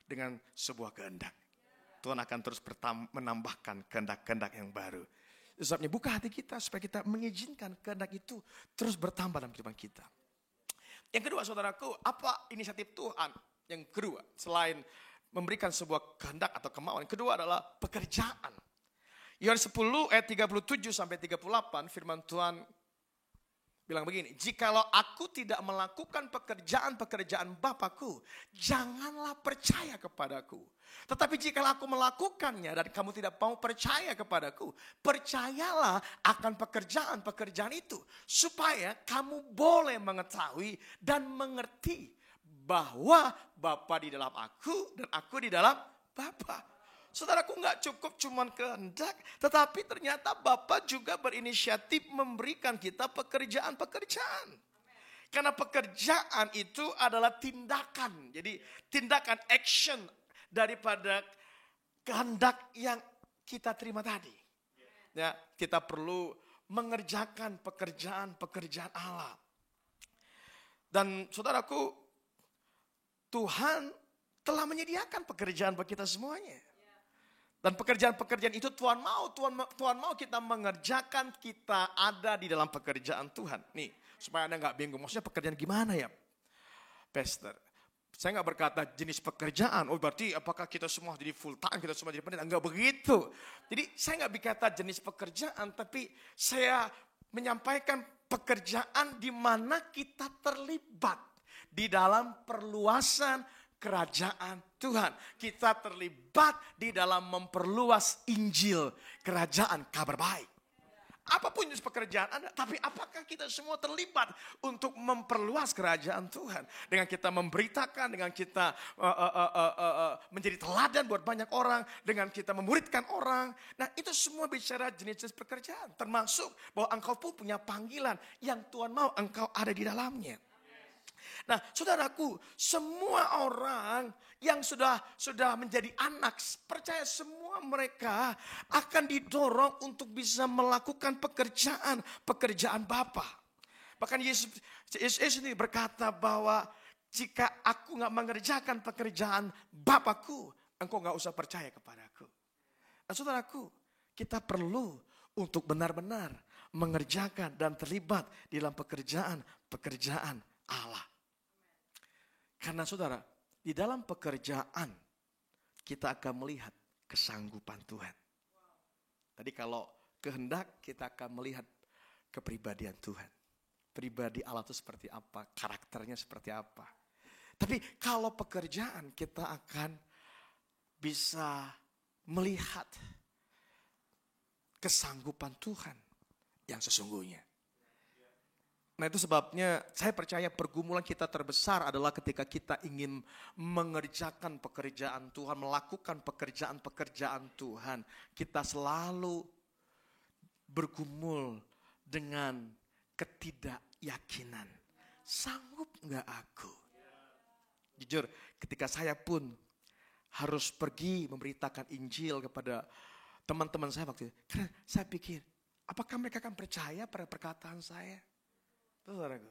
dengan sebuah kehendak. Tuhan akan terus menambahkan kehendak-kehendak yang baru. Sebabnya buka hati kita supaya kita mengizinkan kehendak itu terus bertambah dalam kehidupan kita. Yang kedua saudaraku, apa inisiatif Tuhan? Yang kedua, selain memberikan sebuah kehendak atau kemauan, yang kedua adalah pekerjaan. Yohanes 10 ayat 37 sampai 38 firman Tuhan bilang begini, jikalau aku tidak melakukan pekerjaan-pekerjaan Bapakku, janganlah percaya kepadaku. Tetapi jikalau aku melakukannya dan kamu tidak mau percaya kepadaku, percayalah akan pekerjaan-pekerjaan itu. Supaya kamu boleh mengetahui dan mengerti bahwa Bapa di dalam aku dan aku di dalam Bapa. Saudaraku, gak cukup cuman kehendak, tetapi ternyata Bapa juga berinisiatif memberikan kita pekerjaan-pekerjaan. Karena pekerjaan itu adalah tindakan. Jadi tindakan action daripada kehendak yang kita terima tadi. Ya, kita perlu mengerjakan pekerjaan-pekerjaan Allah. Dan saudaraku, Tuhan telah menyediakan pekerjaan bagi kita semuanya. Dan pekerjaan-pekerjaan itu Tuhan mau kita mengerjakan, kita ada di dalam pekerjaan Tuhan. Nih, supaya Anda gak bingung, maksudnya pekerjaan gimana ya, Pastor? Saya gak berkata jenis pekerjaan, oh berarti apakah kita semua jadi full time, kita semua jadi pendeta, enggak begitu. Jadi saya gak berkata jenis pekerjaan, tapi saya menyampaikan pekerjaan di mana kita terlibat di dalam perluasan kerajaan Tuhan. Kita terlibat di dalam memperluas Injil kerajaan kabar baik. apapun jenis pekerjaan Anda, tapi apakah kita semua terlibat untuk memperluas kerajaan Tuhan? Dengan kita memberitakan, dengan kita menjadi teladan buat banyak orang, dengan kita memuridkan orang. Nah, itu semua bicara jenis-jenis pekerjaan. Termasuk bahwa engkau pun punya panggilan yang Tuhan mau engkau ada di dalamnya. Nah, saudaraku, semua orang yang sudah menjadi anak, percaya semua mereka akan didorong untuk bisa melakukan pekerjaan Bapa. Bahkan Yesus ini berkata bahwa jika aku gak mengerjakan pekerjaan Bapakku, engkau gak usah percaya kepadaku. Nah, saudaraku, kita perlu untuk benar-benar mengerjakan dan terlibat dalam pekerjaan Allah. Karena saudara, di dalam pekerjaan kita akan melihat kesanggupan Tuhan. Tadi kalau kehendak kita akan melihat kepribadian Tuhan. Pribadi Allah itu seperti apa, karakternya seperti apa. Tapi kalau pekerjaan kita akan bisa melihat kesanggupan Tuhan yang sesungguhnya. Nah, itu sebabnya saya percaya pergumulan kita terbesar adalah ketika kita ingin mengerjakan pekerjaan Tuhan, melakukan pekerjaan Tuhan. Kita selalu bergumul dengan ketidakyakinan. Sanggup nggak aku? Jujur, ketika saya pun harus pergi memberitakan Injil kepada teman-teman saya waktu itu. Karena saya pikir, apakah mereka akan percaya pada perkataan saya? Saudaraku,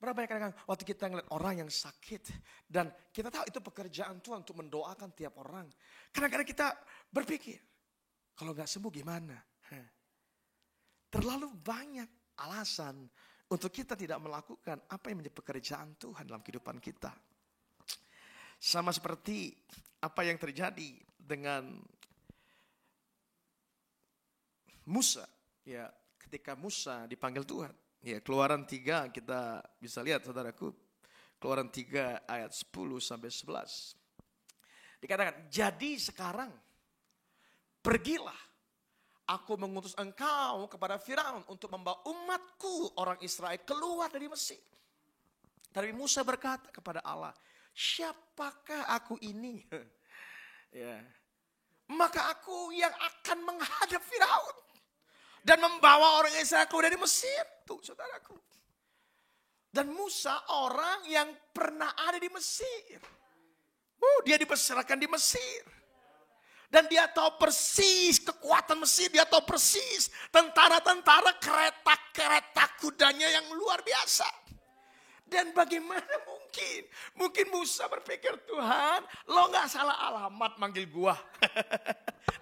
berapa banyak kadang waktu kita ngeliat orang yang sakit dan kita tahu itu pekerjaan Tuhan untuk mendoakan tiap orang. Kadang-kadang kita berpikir, kalau gak sembuh gimana? Terlalu banyak alasan untuk kita tidak melakukan apa yang menjadi pekerjaan Tuhan dalam kehidupan kita. Sama seperti apa yang terjadi dengan Musa, ya, ketika Musa dipanggil Tuhan. Ya, Keluaran 3 kita bisa lihat saudaraku. Keluaran 3 ayat 10 sampai 11. Dikatakan, jadi sekarang pergilah, aku mengutus engkau kepada Firaun untuk membawa umatku orang Israel keluar dari Mesir. Tapi Musa berkata kepada Allah, siapakah aku ini? Ya. Maka aku yang akan menghadap Firaun dan membawa orang Israel keluar dari Mesir. Tuh saudaraku. Dan Musa orang yang pernah ada di Mesir. Dia dibesarkan di Mesir. Dan dia tahu persis kekuatan Mesir. Dia tahu persis tentara-tentara, kereta kudanya yang luar biasa. Dan bagaimana mungkin Musa berpikir, Tuhan, lo gak salah alamat manggil gua.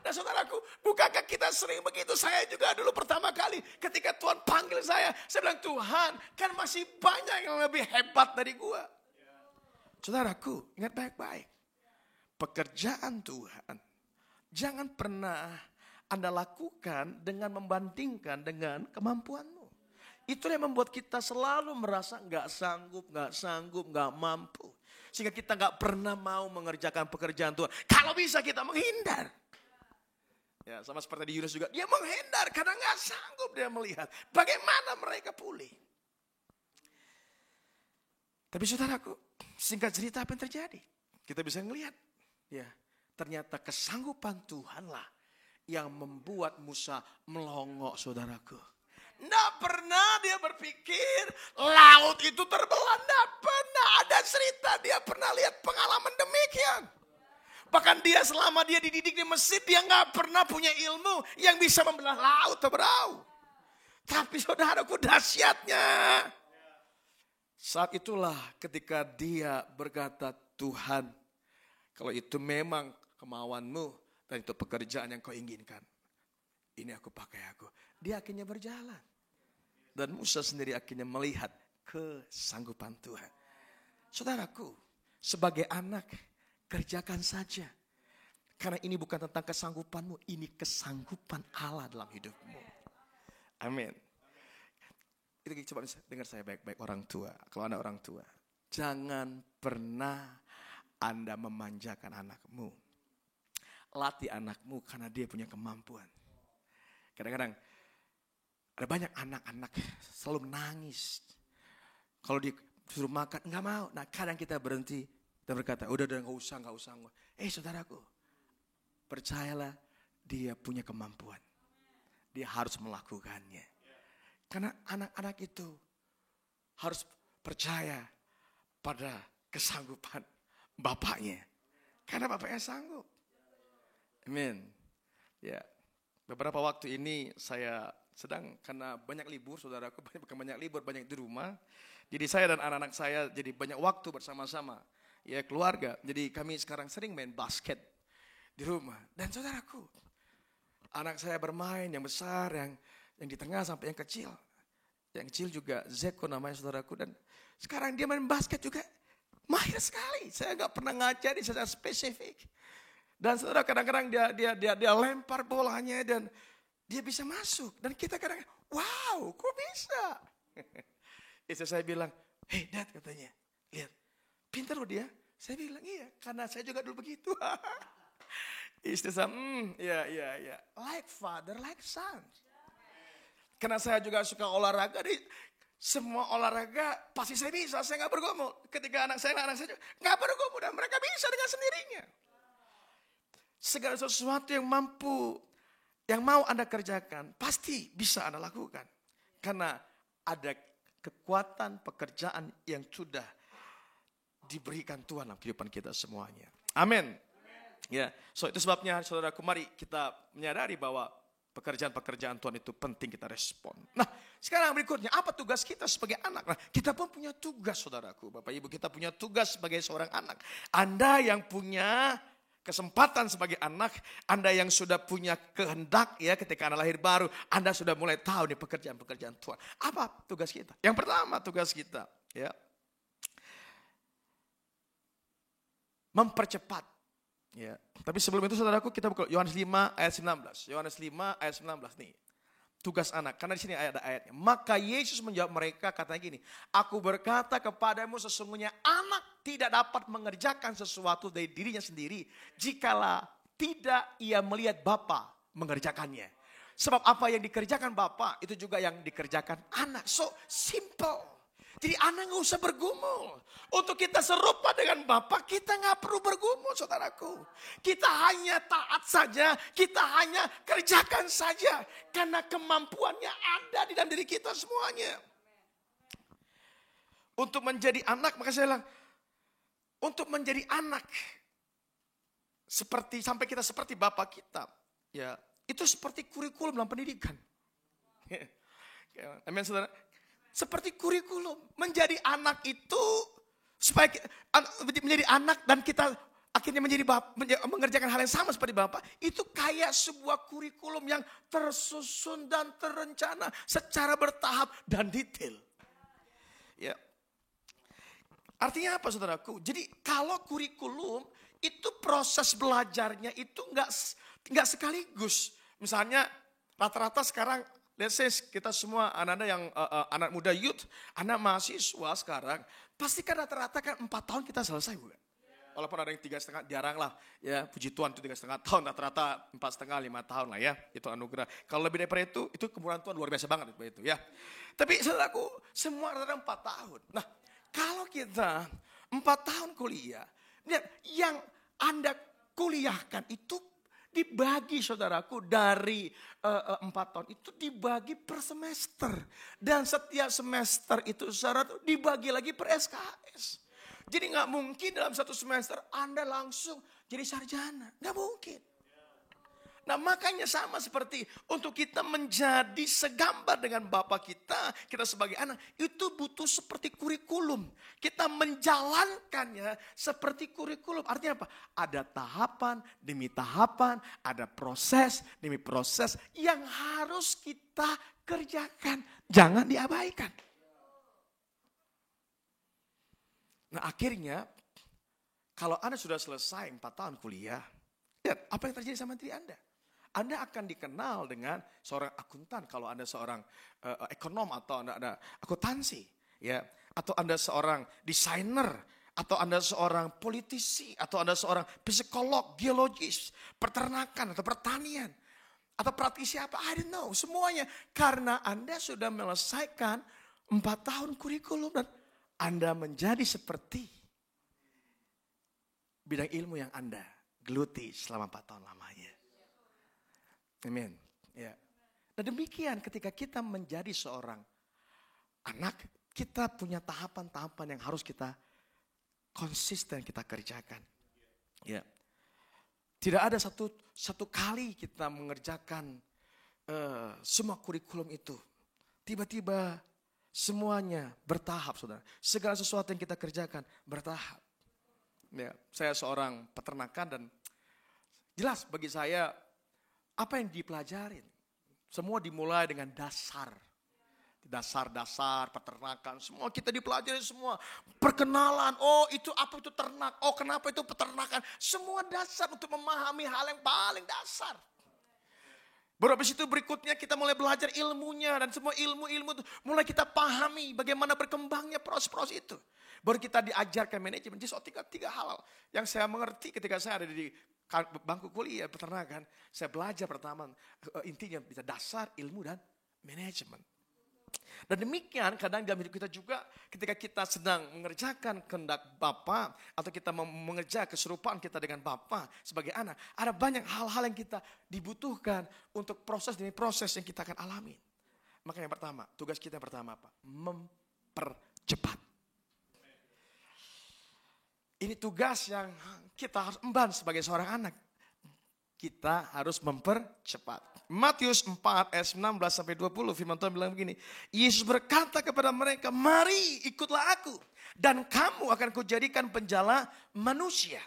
Nah saudaraku, bukankah kita sering begitu? Saya juga dulu pertama kali ketika Tuhan panggil saya bilang, Tuhan, kan masih banyak yang lebih hebat dari gua. Saudaraku, ingat baik-baik. Pekerjaan Tuhan jangan pernah Anda lakukan dengan membandingkan dengan kemampuanmu. Itu yang membuat kita selalu merasa gak sanggup, gak mampu. Sehingga kita gak pernah mau mengerjakan pekerjaan Tuhan. Kalau bisa kita menghindar. Ya, sama seperti di Yunus juga. Dia menghindar karena gak sanggup dia melihat bagaimana mereka pulih. Tapi saudaraku, singkat cerita apa yang terjadi? Kita bisa melihat. Ya, ternyata kesanggupan Tuhanlah yang membuat Musa melongo, saudaraku. Nggak pernah dia berpikir laut itu terbelah. Nggak pernah ada cerita dia pernah lihat pengalaman demikian. Bahkan dia selama dia dididik di Mesir, dia nggak pernah punya ilmu yang bisa membelah laut terberau. Tapi saudaraku, dahsyatnya saat itulah ketika dia berkata, Tuhan, kalau itu memang kemauanmu dan itu pekerjaan yang kau inginkan, ini aku pakai aku. Dia akhirnya berjalan. Dan Musa sendiri akhirnya melihat kesanggupan Tuhan. Saudaraku, sebagai anak, kerjakan saja. Karena ini bukan tentang kesanggupanmu, ini kesanggupan Allah dalam hidupmu. Amin. Itu coba dengar saya baik-baik orang tua. Kalau Anda orang tua, jangan pernah Anda memanjakan anakmu. Latih anakmu karena dia punya kemampuan. Kadang-kadang Ada banyak anak-anak selalu menangis. Kalau disuruh makan, nggak mau. Nah kadang kita berhenti dan berkata, udah nggak usah. Saudaraku, percayalah dia punya kemampuan. Dia harus melakukannya. Karena anak-anak itu harus percaya pada kesanggupan bapaknya. Karena bapaknya sanggup. Amin. Ya, beberapa waktu ini saya sedang karena banyak libur, saudaraku, bukan banyak libur, banyak di rumah. Jadi saya dan anak-anak saya jadi banyak waktu bersama-sama, ya keluarga. Jadi kami sekarang sering main basket di rumah. Dan saudaraku, anak saya bermain yang besar, yang di tengah sampai yang kecil. Yang kecil juga Zeko namanya saudaraku. Dan sekarang dia main basket juga mahir sekali. Saya nggak pernah ngajarin secara spesifik. Dan saudara kadang-kadang dia lempar bolanya dan dia bisa masuk. Dan kita kadang, wow, kok bisa? Istri saya bilang, hey Dad, katanya, lihat, pintar loh dia. Saya bilang, iya, karena saya juga dulu begitu. Istri saya, iya. Like father, like son. Karena saya juga suka olahraga, semua olahraga pasti saya bisa, saya gak bergumul. Ketika anak saya juga gak bergumul dan mereka bisa dengan sendirinya. Segala sesuatu yang mau Anda kerjakan, pasti bisa Anda lakukan. Karena ada kekuatan pekerjaan yang sudah diberikan Tuhan dalam kehidupan kita semuanya. Amin. Ya, so itu sebabnya saudaraku, mari kita menyadari bahwa pekerjaan-pekerjaan Tuhan itu penting kita respon. Nah, sekarang berikutnya, apa tugas kita sebagai anak? Nah, kita pun punya tugas, saudaraku. Bapak Ibu, kita punya tugas sebagai seorang anak. Anda yang punya kesempatan sebagai anak, Anda yang sudah punya kehendak ya ketika Anda lahir baru, Anda sudah mulai tahu nih pekerjaan-pekerjaan Tuhan. Apa tugas kita? Yang pertama tugas kita ya, mempercepat. Ya. Tapi sebelum itu saudaraku, kita buka Yohanes 5 ayat 19. Yohanes 5 ayat 19 nih. Tugas anak, karena di sini ada ayatnya. Maka Yesus menjawab mereka, katanya gini, aku berkata kepadamu sesungguhnya anak tidak dapat mengerjakan sesuatu dari dirinya sendiri jikalau tidak ia melihat Bapa mengerjakannya. Sebab apa yang dikerjakan Bapa itu juga yang dikerjakan anak. So simple. Jadi anak gak usah bergumul. Untuk kita serupa dengan Bapa, kita gak perlu bergumul, saudaraku. Kita hanya taat saja, kita hanya kerjakan saja. Karena kemampuannya ada di dalam diri kita semuanya. Untuk menjadi anak, maka saya bilang, untuk menjadi anak, sampai kita seperti Bapa kita, ya itu seperti kurikulum dalam pendidikan. Amin, saudara. Seperti kurikulum, menjadi anak itu supaya menjadi anak dan kita akhirnya mengerjakan hal yang sama seperti Bapak, itu kayak sebuah kurikulum yang tersusun dan terencana secara bertahap dan detail. Ya. Artinya apa, saudaraku? Jadi kalau kurikulum itu proses belajarnya itu enggak sekaligus. Misalnya rata-rata sekarang, let's say kita semua anak-anak yang anak muda youth, anak mahasiswa sekarang, pasti kan rata-rata kan 4 tahun kita selesai bukan? Walaupun ada yang 3,5, jarang lah ya, puji Tuhan itu 3,5 tahun, rata-rata 4,5, 5 tahun lah ya, itu anugerah. Kalau lebih daripada itu kemurahan Tuhan luar biasa banget itu ya. Tapi saudaraku, semua rata-rata 4 tahun. Nah, kalau kita 4 tahun kuliah, yang Anda kuliahkan itu dibagi, saudaraku, dari 4 tahun itu dibagi per semester. Dan setiap semester itu saudara dibagi lagi per SKS. Jadi gak mungkin dalam satu semester Anda langsung jadi sarjana. Gak mungkin. Nah makanya sama seperti untuk kita menjadi segambar dengan Bapa kita sebagai anak, itu butuh seperti kurikulum. Kita menjalankannya seperti kurikulum. Artinya apa? Ada tahapan demi tahapan, ada proses demi proses yang harus kita kerjakan. Jangan diabaikan. Nah akhirnya, kalau Anda sudah selesai 4 tahun kuliah, lihat apa yang terjadi sama diri Anda. Anda akan dikenal dengan seorang akuntan kalau Anda seorang ekonom atau Anda ada akuntansi, ya, atau Anda seorang desainer, atau Anda seorang politisi, atau Anda seorang psikolog, biologis, peternakan atau pertanian. Atau praktisi apa? I don't know. Semuanya. Karena Anda sudah menyelesaikan 4 tahun kurikulum. Dan Anda menjadi seperti bidang ilmu yang Anda geluti selama 4 tahun lamanya. Amin. Ya. Dan demikian ketika kita menjadi seorang anak, kita punya tahapan-tahapan yang harus kita konsisten kita kerjakan. Ya. Tidak ada satu kali kita mengerjakan semua kurikulum itu. Tiba-tiba semuanya bertahap, saudara. Segala sesuatu yang kita kerjakan bertahap. Ya, saya seorang peternakan dan jelas bagi saya apa yang dipelajarin. Semua dimulai dengan dasar. Dasar-dasar peternakan, semua kita dipelajari semua. Perkenalan, oh itu apa itu ternak, oh kenapa itu peternakan. Semua dasar untuk memahami hal yang paling dasar. Baru habis itu berikutnya kita mulai belajar ilmunya dan semua ilmu-ilmu itu mulai kita pahami bagaimana berkembangnya proses-proses itu. Baru kita diajarkan manajemen. Jadi tiga hal yang saya mengerti ketika saya ada di bangku kuliah peternakan. Saya belajar pertama intinya bisa dasar, ilmu dan manajemen. Dan demikian kadang dalam hidup kita juga ketika kita sedang mengerjakan kehendak Bapa atau kita mengerjakan keserupaan kita dengan Bapa sebagai anak, ada banyak hal-hal yang kita dibutuhkan untuk proses demi proses yang kita akan alami. Makanya yang pertama, tugas kita yang pertama apa? Mempercepat. Ini tugas yang kita harus emban sebagai seorang anak. Kita harus mempercepat. Matius 4 ayat 19 sampai 20 firman Tuhan bilang begini. Yesus berkata kepada mereka, mari ikutlah aku dan kamu akan kujadikan penjala manusia.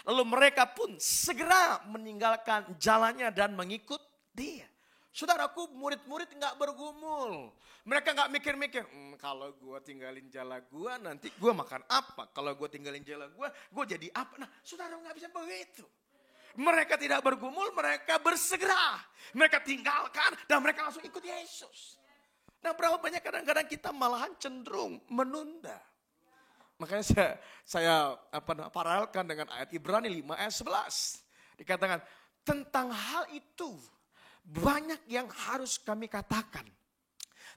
Lalu mereka pun segera meninggalkan jalannya dan mengikut dia. Saudaraku, murid-murid gak bergumul. Mereka gak mikir-mikir, kalau gue tinggalin jala gue nanti gue makan apa. Kalau gue tinggalin jala gue jadi apa. Nah saudara gak bisa begitu. Mereka tidak bergumul, mereka bersegera. Mereka tinggalkan dan mereka langsung ikut Yesus. Nah berapa banyak kadang-kadang kita malahan cenderung menunda. Makanya saya paralelkan dengan ayat Ibrani 5 ayat 11. Dikatakan tentang hal itu banyak yang harus kami katakan.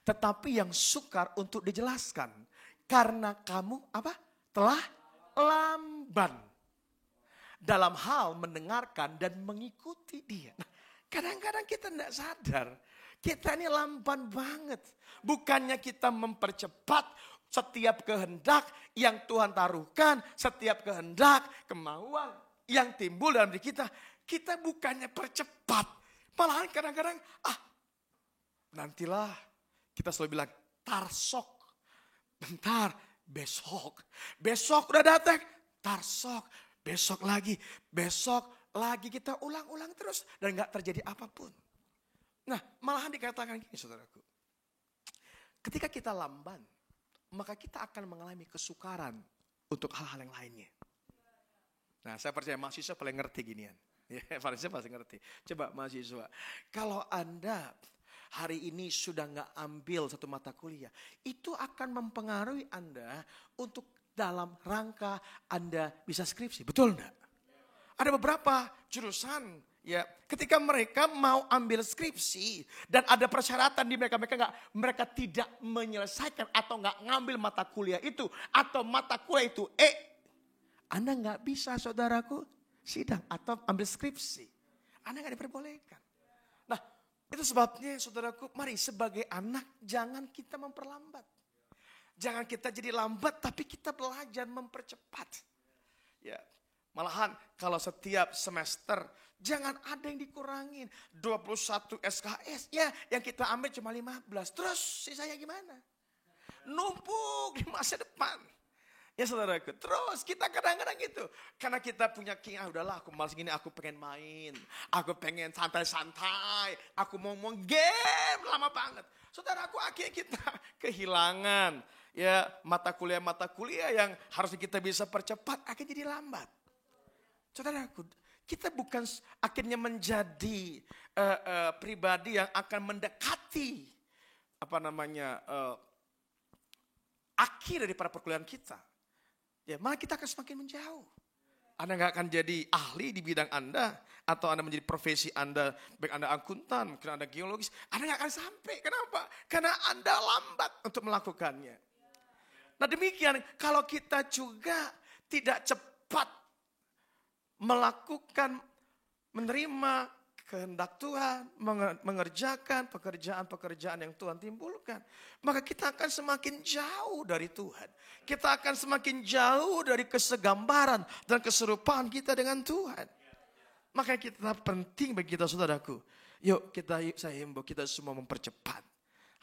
Tetapi yang sukar untuk dijelaskan. Karena kamu telah lamban dalam hal mendengarkan dan mengikuti dia. Nah, kadang-kadang kita tidak sadar. Kita ini lamban banget. Bukannya kita mempercepat setiap kehendak yang Tuhan taruhkan. Setiap kehendak, kemauan yang timbul dalam diri kita. Kita bukannya percepat. Malahan kadang-kadang, nantilah. Kita selalu bilang, tarsok. Bentar, besok. Besok udah datang, tarsok. Besok lagi kita ulang-ulang terus dan gak terjadi apapun. Nah malahan dikatakan gini saudaraku. Ketika kita lamban, maka kita akan mengalami kesukaran untuk hal-hal yang lainnya. Nah saya percaya mahasiswa paling ngerti ginian. Ya, mahasiswa pasti ngerti. Coba mahasiswa, kalau Anda hari ini sudah gak ambil satu mata kuliah, itu akan mempengaruhi Anda untuk dalam rangka Anda bisa skripsi. Betul enggak? Ada beberapa jurusan ya ketika mereka mau ambil skripsi dan ada persyaratan di mereka tidak menyelesaikan atau enggak ngambil mata kuliah itu atau mata kuliah itu Anda enggak bisa saudaraku sidang atau ambil skripsi. Anda enggak diperbolehkan. Nah, itu sebabnya saudaraku, mari sebagai anak jangan kita memperlambat. Jangan kita jadi lambat, tapi kita belajar mempercepat. Ya, malahan kalau setiap semester jangan ada yang dikurangin. 21 SKS, ya yang kita ambil cuma 15. Terus sisanya gimana? Numpuk di masa depan. Ya saudaraku, terus kita kadang-kadang gitu. Karena kita punya udahlah aku malas gini, aku pengen main. Aku pengen santai-santai. Aku mau game lama banget. Saudaraku, akhirnya kita kehilangan ya mata kuliah yang harusnya kita bisa percepat akan jadi lambat. Saudaraku, kita bukan akhirnya menjadi pribadi yang akan mendekati akhir daripada perkuliahan kita. Ya, malah kita akan semakin menjauh. Anda nggak akan jadi ahli di bidang Anda, atau Anda menjadi profesi Anda, baik Anda akuntan, mungkin Anda geologis, Anda nggak akan sampai. Kenapa? Karena Anda lambat untuk melakukannya. Nah demikian, kalau kita juga tidak cepat melakukan, menerima kehendak Tuhan, mengerjakan pekerjaan-pekerjaan yang Tuhan timbulkan, maka kita akan semakin jauh dari Tuhan. Kita akan semakin jauh dari kesegambaran dan keserupaan kita dengan Tuhan. Makanya kita penting bagi kita, saudaraku. Yuk saya himbau kita semua mempercepat.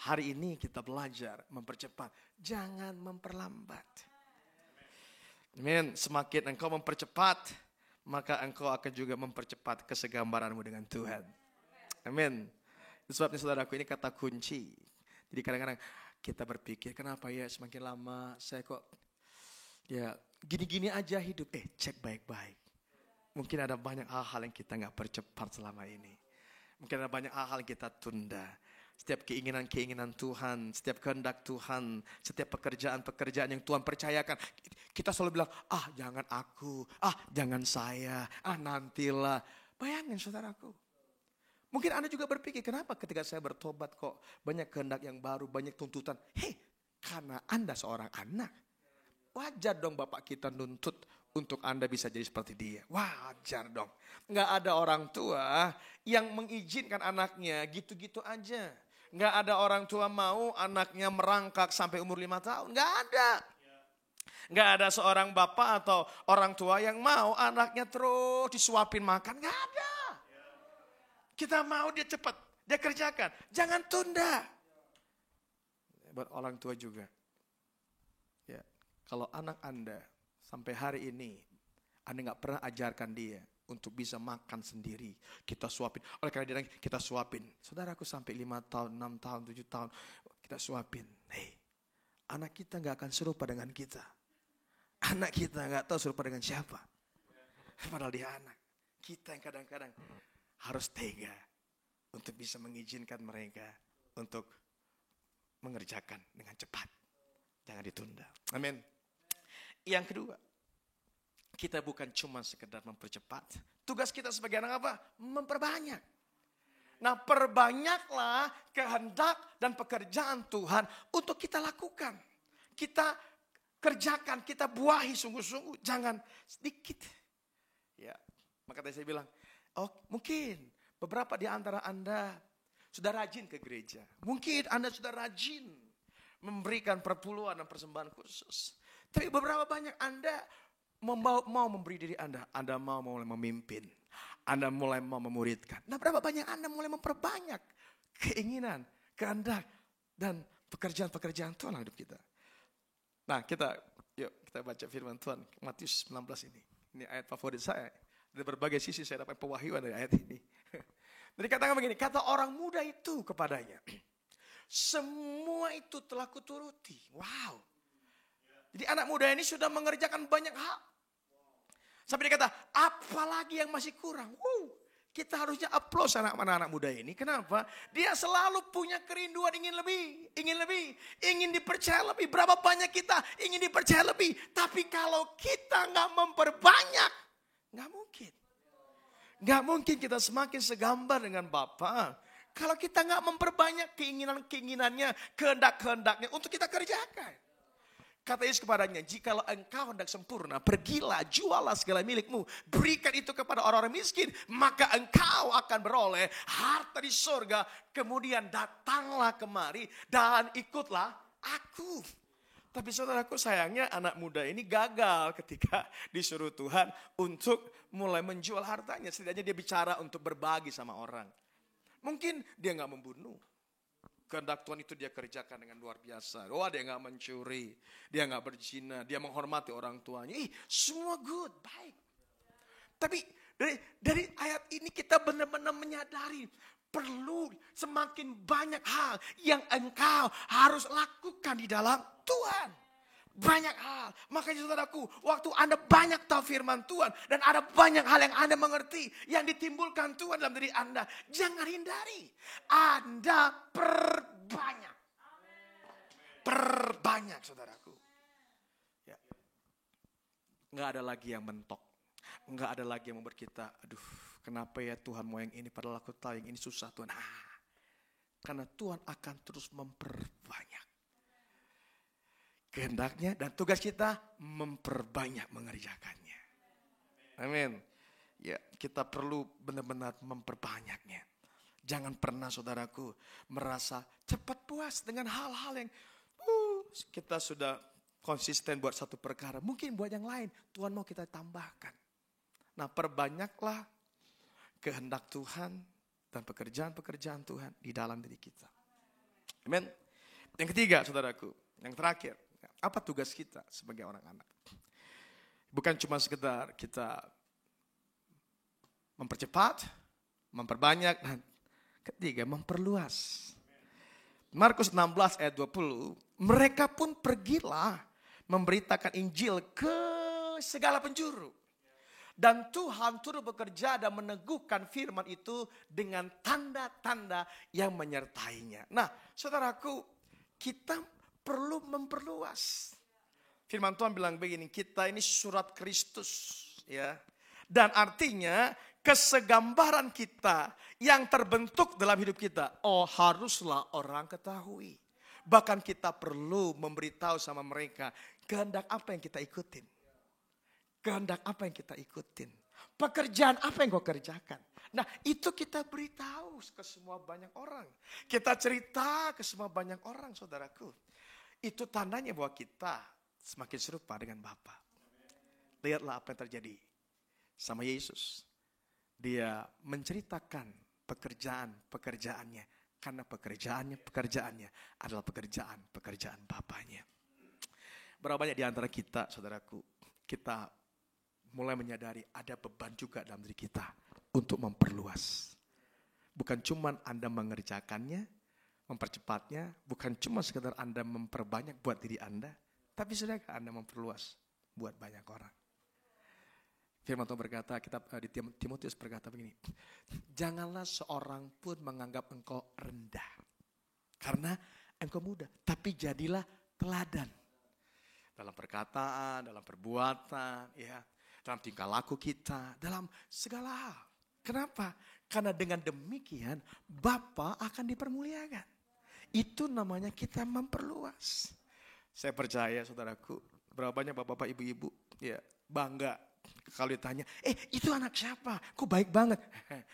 Hari ini kita belajar mempercepat. Jangan memperlambat. Amin. Semakin engkau mempercepat, maka engkau akan juga mempercepat kesegambaranmu dengan Tuhan. Amin. Itu sebabnya saudaraku, ini kata kunci. Jadi kadang-kadang kita berpikir, kenapa ya semakin lama saya kok ya gini-gini aja hidup. Cek baik-baik. Mungkin ada banyak hal-hal yang kita gak percepat selama ini. Mungkin ada banyak hal-hal yang kita tunda. Setiap keinginan-keinginan Tuhan, setiap kehendak Tuhan, setiap pekerjaan-pekerjaan yang Tuhan percayakan, kita selalu bilang, jangan aku, jangan saya, nantilah. Bayangin saudaraku. Mungkin Anda juga berpikir, kenapa ketika saya bertobat kok banyak kehendak yang baru, banyak tuntutan. Karena Anda seorang anak. Wajar dong Bapak kita nuntut untuk Anda bisa jadi seperti dia. Wajar dong. Nggak ada orang tua yang mengizinkan anaknya gitu-gitu aja. Nggak ada orang tua mau anaknya merangkak sampai umur 5 tahun. Nggak ada. Nggak ada seorang bapak atau orang tua yang mau anaknya terus disuapin makan. Nggak ada. Kita mau dia cepat, dia kerjakan. Jangan tunda. Buat orang tua juga. Ya, kalau anak Anda sampai hari ini Anda nggak pernah ajarkan dia untuk bisa makan sendiri, kita suapin. Oleh karena dia kita suapin. Saudaraku sampai 5 tahun, 6 tahun, 7 tahun kita suapin. Anak kita nggak akan serupa dengan kita. Anak kita nggak tahu serupa dengan siapa. Padahal dia anak. Kita yang kadang-kadang harus tega untuk bisa mengizinkan mereka untuk mengerjakan dengan cepat. Jangan ditunda. Amin. Yang kedua, kita bukan cuma sekedar mempercepat. Tugas kita sebagai anak apa? Memperbanyak. Nah, perbanyaklah kehendak dan pekerjaan Tuhan untuk kita lakukan. Kita kerjakan, kita buahi sungguh-sungguh. Jangan sedikit. Ya, maka tadi saya bilang, mungkin beberapa di antara Anda sudah rajin ke gereja. Mungkin Anda sudah rajin memberikan perpuluhan dan persembahan khusus. Tapi beberapa banyak Anda mau memberi diri Anda. Anda mau mulai memimpin. Anda mulai mau memuridkan. Nah, berapa banyak Anda mulai memperbanyak keinginan, kehendak, dan pekerjaan-pekerjaan Tuhan dalam hidup kita. Nah, yuk kita baca firman Tuhan, Matius 19 ini. Ini ayat favorit saya. Dari berbagai sisi saya dapat pewahyuan dari ayat ini. Jadi katakan begini, kata orang muda itu kepadanya, semua itu telah kuturuti. Wow. Jadi anak muda ini sudah mengerjakan banyak hal. Sampai dia kata, apalagi yang masih kurang? Kita harusnya applause anak-anak muda ini. Kenapa? Dia selalu punya kerinduan ingin lebih, ingin dipercaya lebih. Berapa banyak kita ingin dipercaya lebih. Tapi kalau kita nggak memperbanyak, nggak mungkin. Nggak mungkin kita semakin segambar dengan Bapa. Kalau kita nggak memperbanyak keinginan-keinginannya, kehendak-kehendaknya untuk kita kerjakan. Kata Yesus kepadanya, jikalau engkau hendak sempurna, pergilah, jualah segala milikmu, berikan itu kepada orang-orang miskin, maka engkau akan beroleh harta di surga. Kemudian datanglah kemari dan ikutlah aku. Tapi saudaraku, sayangnya anak muda ini gagal ketika disuruh Tuhan untuk mulai menjual hartanya. Setidaknya dia bicara untuk berbagi sama orang. Mungkin dia gak membunuh. Kehendak Tuhan itu dia kerjakan dengan luar biasa. Dia gak mencuri, dia gak berzina, dia menghormati orang tuanya. Semua good, baik. Tapi dari ayat ini kita benar-benar menyadari perlu semakin banyak hal yang engkau harus lakukan di dalam Tuhan. Banyak hal. Makanya saudaraku, waktu Anda banyak tahu firman Tuhan dan ada banyak hal yang Anda mengerti yang ditimbulkan Tuhan dalam diri Anda, jangan hindari. Anda perbanyak. Perbanyak saudaraku. Ya. Nggak ada lagi yang mentok. Enggak ada lagi yang membuat kita, aduh kenapa ya Tuhan mau yang ini padahal aku tahu yang ini susah Tuhan. Karena Tuhan akan terus memperbanyak kehendaknya dan tugas kita memperbanyak mengerjakannya. Amin. Ya, kita perlu benar-benar memperbanyaknya. Jangan pernah saudaraku merasa cepat puas dengan hal-hal yang kita sudah konsisten buat satu perkara. Mungkin buat yang lain Tuhan mau kita tambahkan. Nah, perbanyaklah kehendak Tuhan dan pekerjaan-pekerjaan Tuhan di dalam diri kita. Amin. Yang ketiga, saudaraku, yang terakhir, apa tugas kita sebagai orang anak? Bukan cuma sekedar kita mempercepat, memperbanyak, dan ketiga, memperluas. Markus 16 ayat 20, mereka pun pergilah memberitakan Injil ke segala penjuru. Dan Tuhan turut bekerja dan meneguhkan firman itu dengan tanda-tanda yang menyertainya. Nah, saudaraku, kita perlu memperluas. Firman Tuhan bilang begini, kita ini surat Kristus, ya. Dan artinya kesegambaran kita yang terbentuk dalam hidup kita, haruslah orang ketahui. Bahkan kita perlu memberitahu sama mereka kehendak apa yang kita ikutin. Kehendak apa yang kita ikutin. Pekerjaan apa yang kau kerjakan. Nah, itu kita beritahu ke semua banyak orang. Kita cerita ke semua banyak orang, saudaraku. Itu tandanya bahwa kita semakin serupa dengan Bapa. Lihatlah apa yang terjadi sama Yesus. Dia menceritakan pekerjaannya. Karena pekerjaannya adalah pekerjaan Bapanya. Berapa banyak di antara kita, saudaraku, kita mulai menyadari ada beban juga dalam diri kita untuk memperluas. Bukan cuma Anda mengerjakannya, mempercepatnya, bukan cuma sekedar Anda memperbanyak buat diri Anda, tapi sudahkah Anda memperluas buat banyak orang. Firman Tuhan berkata, kitab di Timotius berkata begini, janganlah seorang pun menganggap engkau rendah, karena engkau muda, tapi jadilah teladan. Dalam perkataan, dalam perbuatan, ya, dalam tingkah laku kita, dalam segala hal. Kenapa? Karena dengan demikian Bapa akan dipermuliakan. Itu namanya kita memperluas. Saya percaya saudaraku, berapa banyak bapak-bapak, ibu-ibu, ya, bangga kalau ditanya, itu anak siapa? Kok baik banget?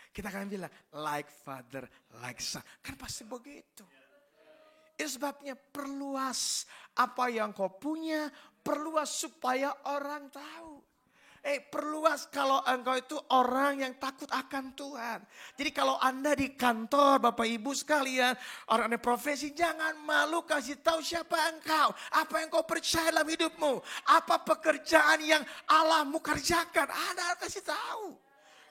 Kita akan bilang, like father, like son. Kan pasti begitu. Itu sebabnya perluas apa yang kau punya, perluas supaya orang tahu. Perluas kalau engkau itu orang yang takut akan Tuhan. Jadi kalau Anda di kantor, Bapak Ibu sekalian, orang yang profesi, jangan malu kasih tahu siapa engkau. Apa yang kau percaya dalam hidupmu. Apa pekerjaan yang Allahmu kerjakan. Anda kasih tahu.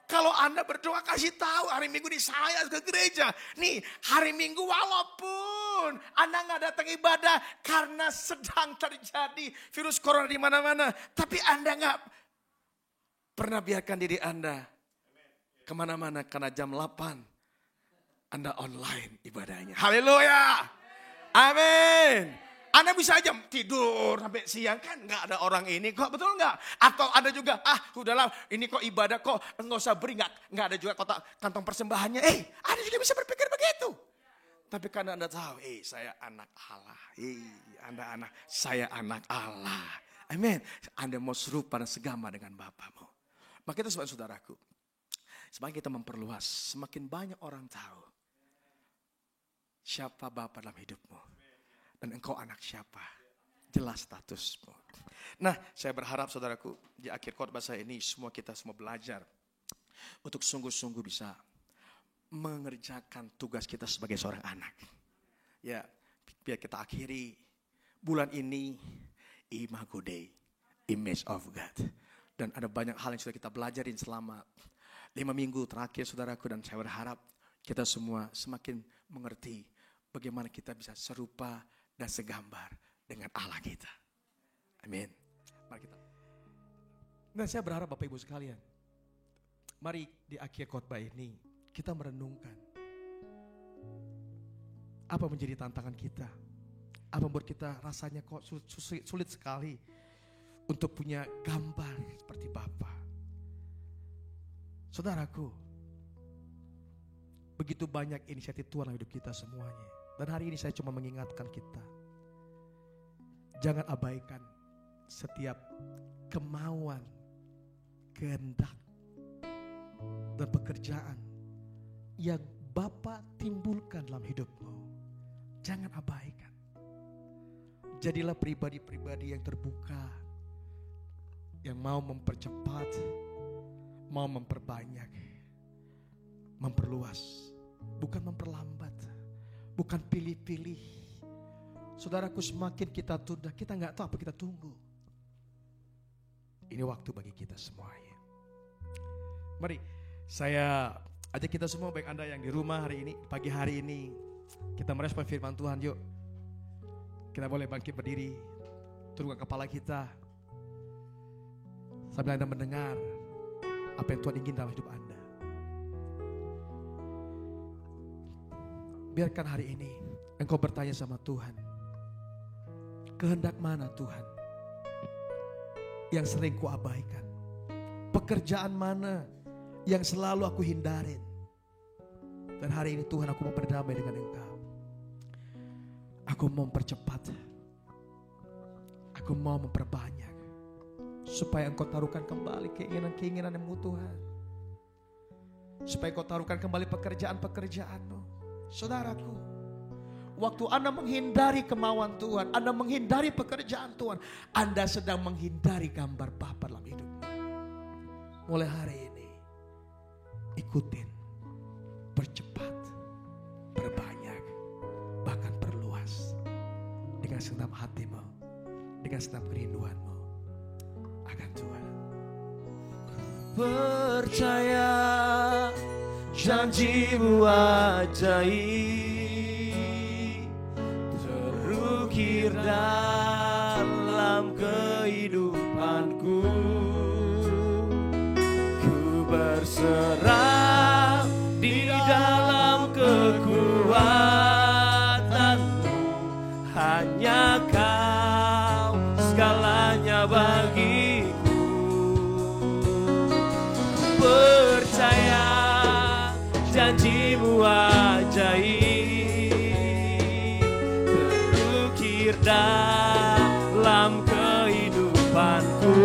Kalau Anda berdoa kasih tahu, hari Minggu di saya ke gereja. Nih, hari Minggu walaupun Anda nggak datang ibadah karena sedang terjadi virus corona di mana-mana. Tapi Anda nggak pernah biarkan diri Anda kemana-mana karena jam 8 Anda online ibadahnya. Haleluya. Amin. Anda bisa aja tidur sampai siang, kan nggak ada orang ini kok, betul nggak? Atau ada juga, udahlah ini kok ibadah kok nggak usah beri, nggak ada juga kotak kantong persembahannya. Ada juga bisa berpikir begitu. Tapi karena Anda tahu, saya anak Allah. Saya anak Allah. Amin. Anda mau serupa dan segama dengan Bapamu. Maka itu sebab saudaraku, semakin kita memperluas, semakin banyak orang tahu siapa Bapa dalam hidupmu. Dan engkau anak siapa, jelas statusmu. Nah, saya berharap saudaraku, di akhir khotbah saya ini kita semua belajar untuk sungguh-sungguh bisa mengerjakan tugas kita sebagai seorang anak. Ya, biar kita akhiri bulan ini Imago Day, Image of God. Dan ada banyak hal yang sudah kita belajarin selama 5 minggu terakhir saudaraku. Dan saya berharap kita semua semakin mengerti bagaimana kita bisa serupa dan segambar dengan Allah kita. Amin. Mari kita. Nah, saya berharap Bapak Ibu sekalian, mari di akhir khotbah ini kita merenungkan apa menjadi tantangan kita. Apa membuat kita rasanya kok sulit sekali untuk punya gambar seperti Bapa. Saudaraku, begitu banyak inisiatif Tuhan dalam hidup kita semuanya. Dan hari ini saya cuma mengingatkan kita, jangan abaikan setiap kemauan, kehendak, dan pekerjaan yang Bapa timbulkan dalam hidupmu. Jangan abaikan. Jadilah pribadi-pribadi yang terbuka, yang mau mempercepat, mau memperbanyak, memperluas, bukan memperlambat, bukan pilih-pilih. Saudaraku, semakin kita tunda, kita nggak tahu apa kita tunggu. Ini waktu bagi kita semuanya. Mari saya ajak kita semua, baik Anda yang di rumah hari ini, pagi hari ini, kita merespon firman Tuhan. Yuk, kita boleh bangkit berdiri, turunkan kepala kita, sambil Anda mendengar apa yang Tuhan ingin dalam hidup Anda. Biarkan hari ini engkau bertanya sama Tuhan, kehendak mana Tuhan yang sering ku abaikan? Pekerjaan mana yang selalu aku hindarin? Dan hari ini Tuhan, aku mau berdamai dengan Engkau. Aku mau mempercepat, aku mau memperbanyak, supaya Engkau taruhkan kembali keinginan-keinginanmu Tuhan. Supaya Engkau taruhkan kembali pekerjaan-pekerjaanmu. Saudaraku, waktu Anda menghindari kemauan Tuhan, Anda menghindari pekerjaan Tuhan, Anda sedang menghindari gambar Bapa dalam hidupmu. Mulai hari ini, ikutin, percepat, perbanyak, bahkan perluas dengan segenap hatimu, dengan segenap kerinduanmu akan Tuhan. Percaya janji-Mu ajaib terukir dalam kehidupanku. Ku berserah di dalam kekuatan-Mu, hanya Kau segalanya bagiku. Percaya janji-Mu ajaib terukir dalam kehidupanku.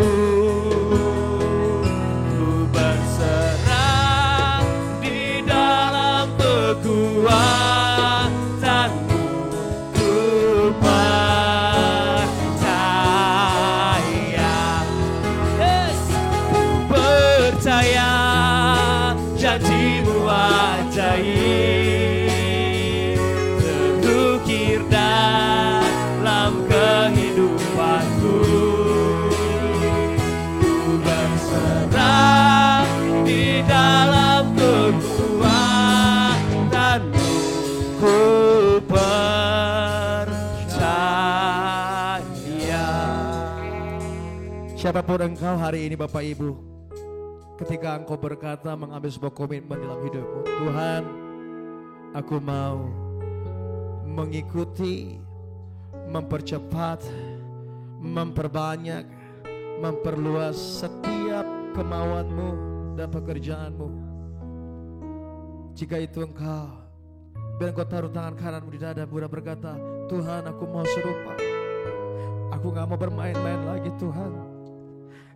Ku berserah di dalam kekuatan-Mu, ku percaya. Yes. Ku percaya janji-Mu ajaib terukir dalam kehidupanku. Ku berserah di dalam kekuatan-Mu, ku percaya. Siapapun engkau hari ini Bapak Ibu, ketika engkau berkata mengambil sebuah komitmen dalam hidupmu, Tuhan, aku mau mengikuti, mempercepat, memperbanyak, memperluas setiap kemauan-Mu dan pekerjaan-Mu. Jika itu engkau, biar engkau taruh tangan kananmu di dadamu dan berkata, Tuhan, aku mau serupa. Aku gak mau bermain-main lagi Tuhan.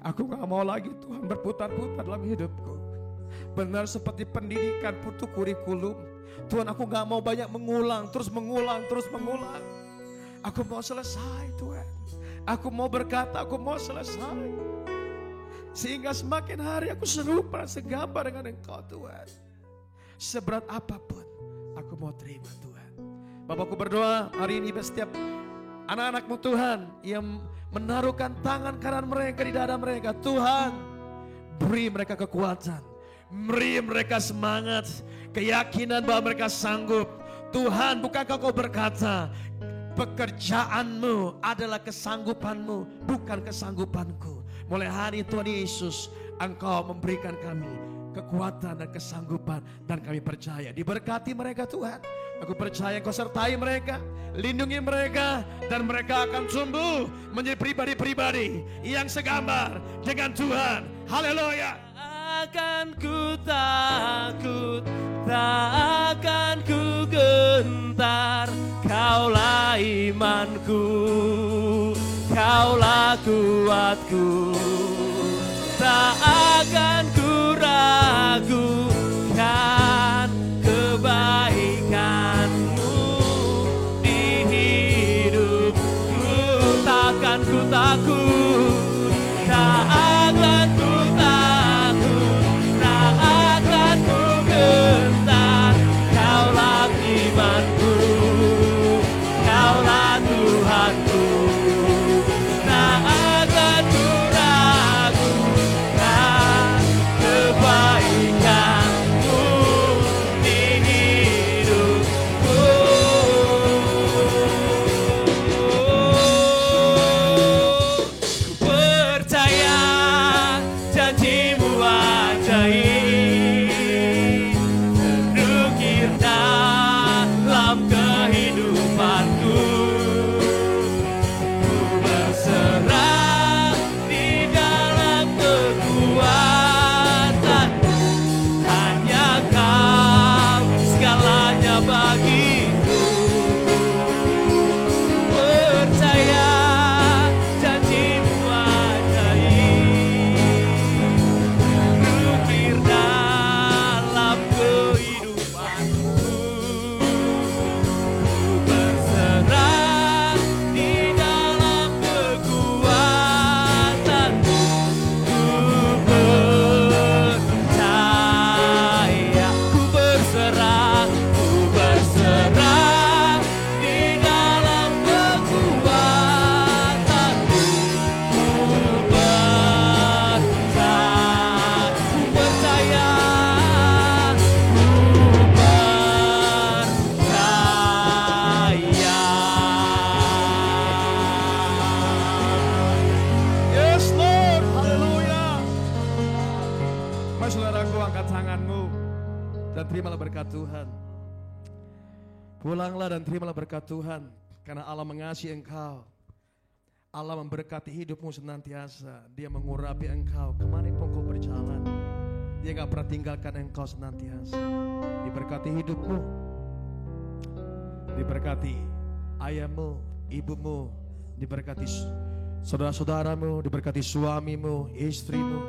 Aku gak mau lagi Tuhan berputar-putar dalam hidupku. Benar seperti pendidikan putu kurikulum. Tuhan, aku gak mau banyak mengulang, terus mengulang. Aku mau selesai Tuhan. Aku mau berkata, aku mau selesai. Sehingga semakin hari aku serupa, segambar dengan Engkau Tuhan. Seberat apapun, aku mau terima Tuhan. Bapakku berdoa hari ini setiap anak-anak-Mu Tuhan yang menaruhkan tangan kanan mereka di dada mereka. Tuhan, beri mereka kekuatan, beri mereka semangat, keyakinan bahwa mereka sanggup. Tuhan, bukankah Kau berkata, pekerjaan-Mu adalah kesanggupan-Mu, bukan kesanggupanku. Mulai hari Tuhan Yesus, Engkau memberikan kami kekuatan dan kesanggupan, dan kami percaya diberkati mereka Tuhan. Aku percaya Engkau sertai mereka, lindungi mereka, dan mereka akan tumbuh menjadi pribadi-pribadi yang segambar dengan Tuhan. Haleluya. akan ku takut, tak akan ku gentar. Kaulah imanku, Kaulah kuatku, tak akan ku ragukan kebaikan-Mu di hidupku. Takkan ku takut, tak akan ku takut, tak akan ku gentar. Kaulah imanku, Kaulah Tuhanku, tak akan ku ragukan kebaikan-Mu di hidupku. Ku percaya janji-Mu ajaib, terukir dalam kehidupanku. Ku berserah di dalam kekuatan-Mu, hanya Kau segalanya bagiku. Percaya janji-Mu ajaib, terukir dalam kehidupanku. Berserah di dalam kekuatan-Mu, ku percaya. Ku berserah di dalam kekuatan-Mu, ku percaya, Yes Lord, haleluya. Mari saudaraku, angkat tanganmu dan terimalah berkat Tuhan. Pulanglah dan terimalah berkat Tuhan, karena Allah mengasihi engkau. Allah memberkati hidupmu senantiasa. Dia mengurapi engkau kemanapun kau berjalan. Dia gak pernah tinggalkan engkau senantiasa. Diberkati hidupmu, diberkati ayahmu, ibumu, diberkati saudara-saudaramu, diberkati suamimu, istrimu,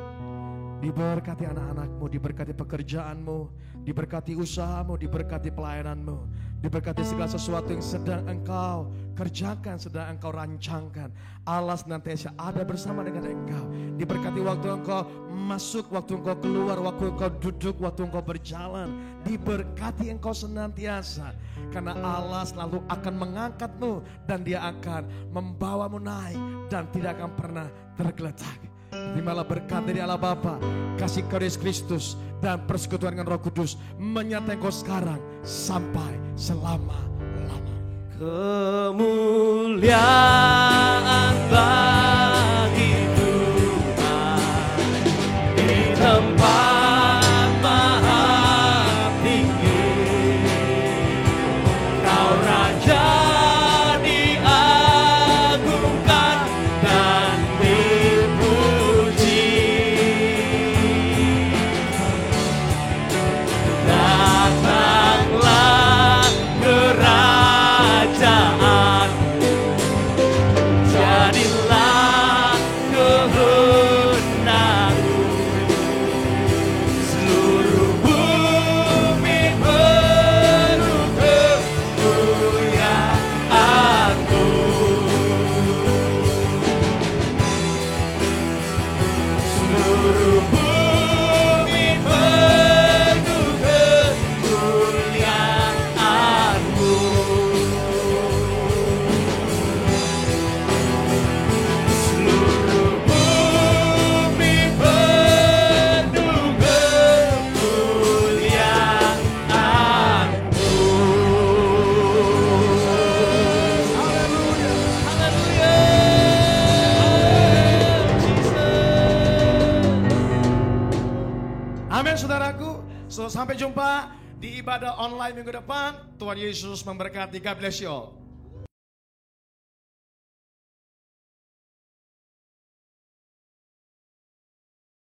diberkati anak-anakmu, diberkati pekerjaanmu, diberkati usahamu, diberkati pelayananmu, diberkati segala sesuatu yang sedang engkau kerjakan, sedang engkau rancangkan. Allah senantiasa ada bersama dengan engkau. Diberkati waktu engkau masuk, waktu engkau keluar, waktu engkau duduk, waktu engkau berjalan. Diberkati engkau senantiasa, karena Allah selalu akan mengangkatmu dan Dia akan membawamu naik dan tidak akan pernah tergeletak. Terimalah berkat dari Allah Bapa, kasih karunia Kristus dan persekutuan dengan Roh Kudus menyertai engkau sekarang sampai selama-lamanya. kemuliaan bagi Tuhan di tempat maha tinggi. Kau Raja diagungkan dan dipuji. Datanglah kerajaan, jadilah kehendak-Mu. Seluruh bumi penuh kemuliaan-Mu. Seluruh bumi penuh kemuliaan-Mu. Seluruh bumi penuh kemuliaan-Mu. Haleluya, haleluya, Jesus. Amin saudaraku. So, sampai jumpa di ibadah online minggu depan. Tuhan Yesus memberkati. God bless you all.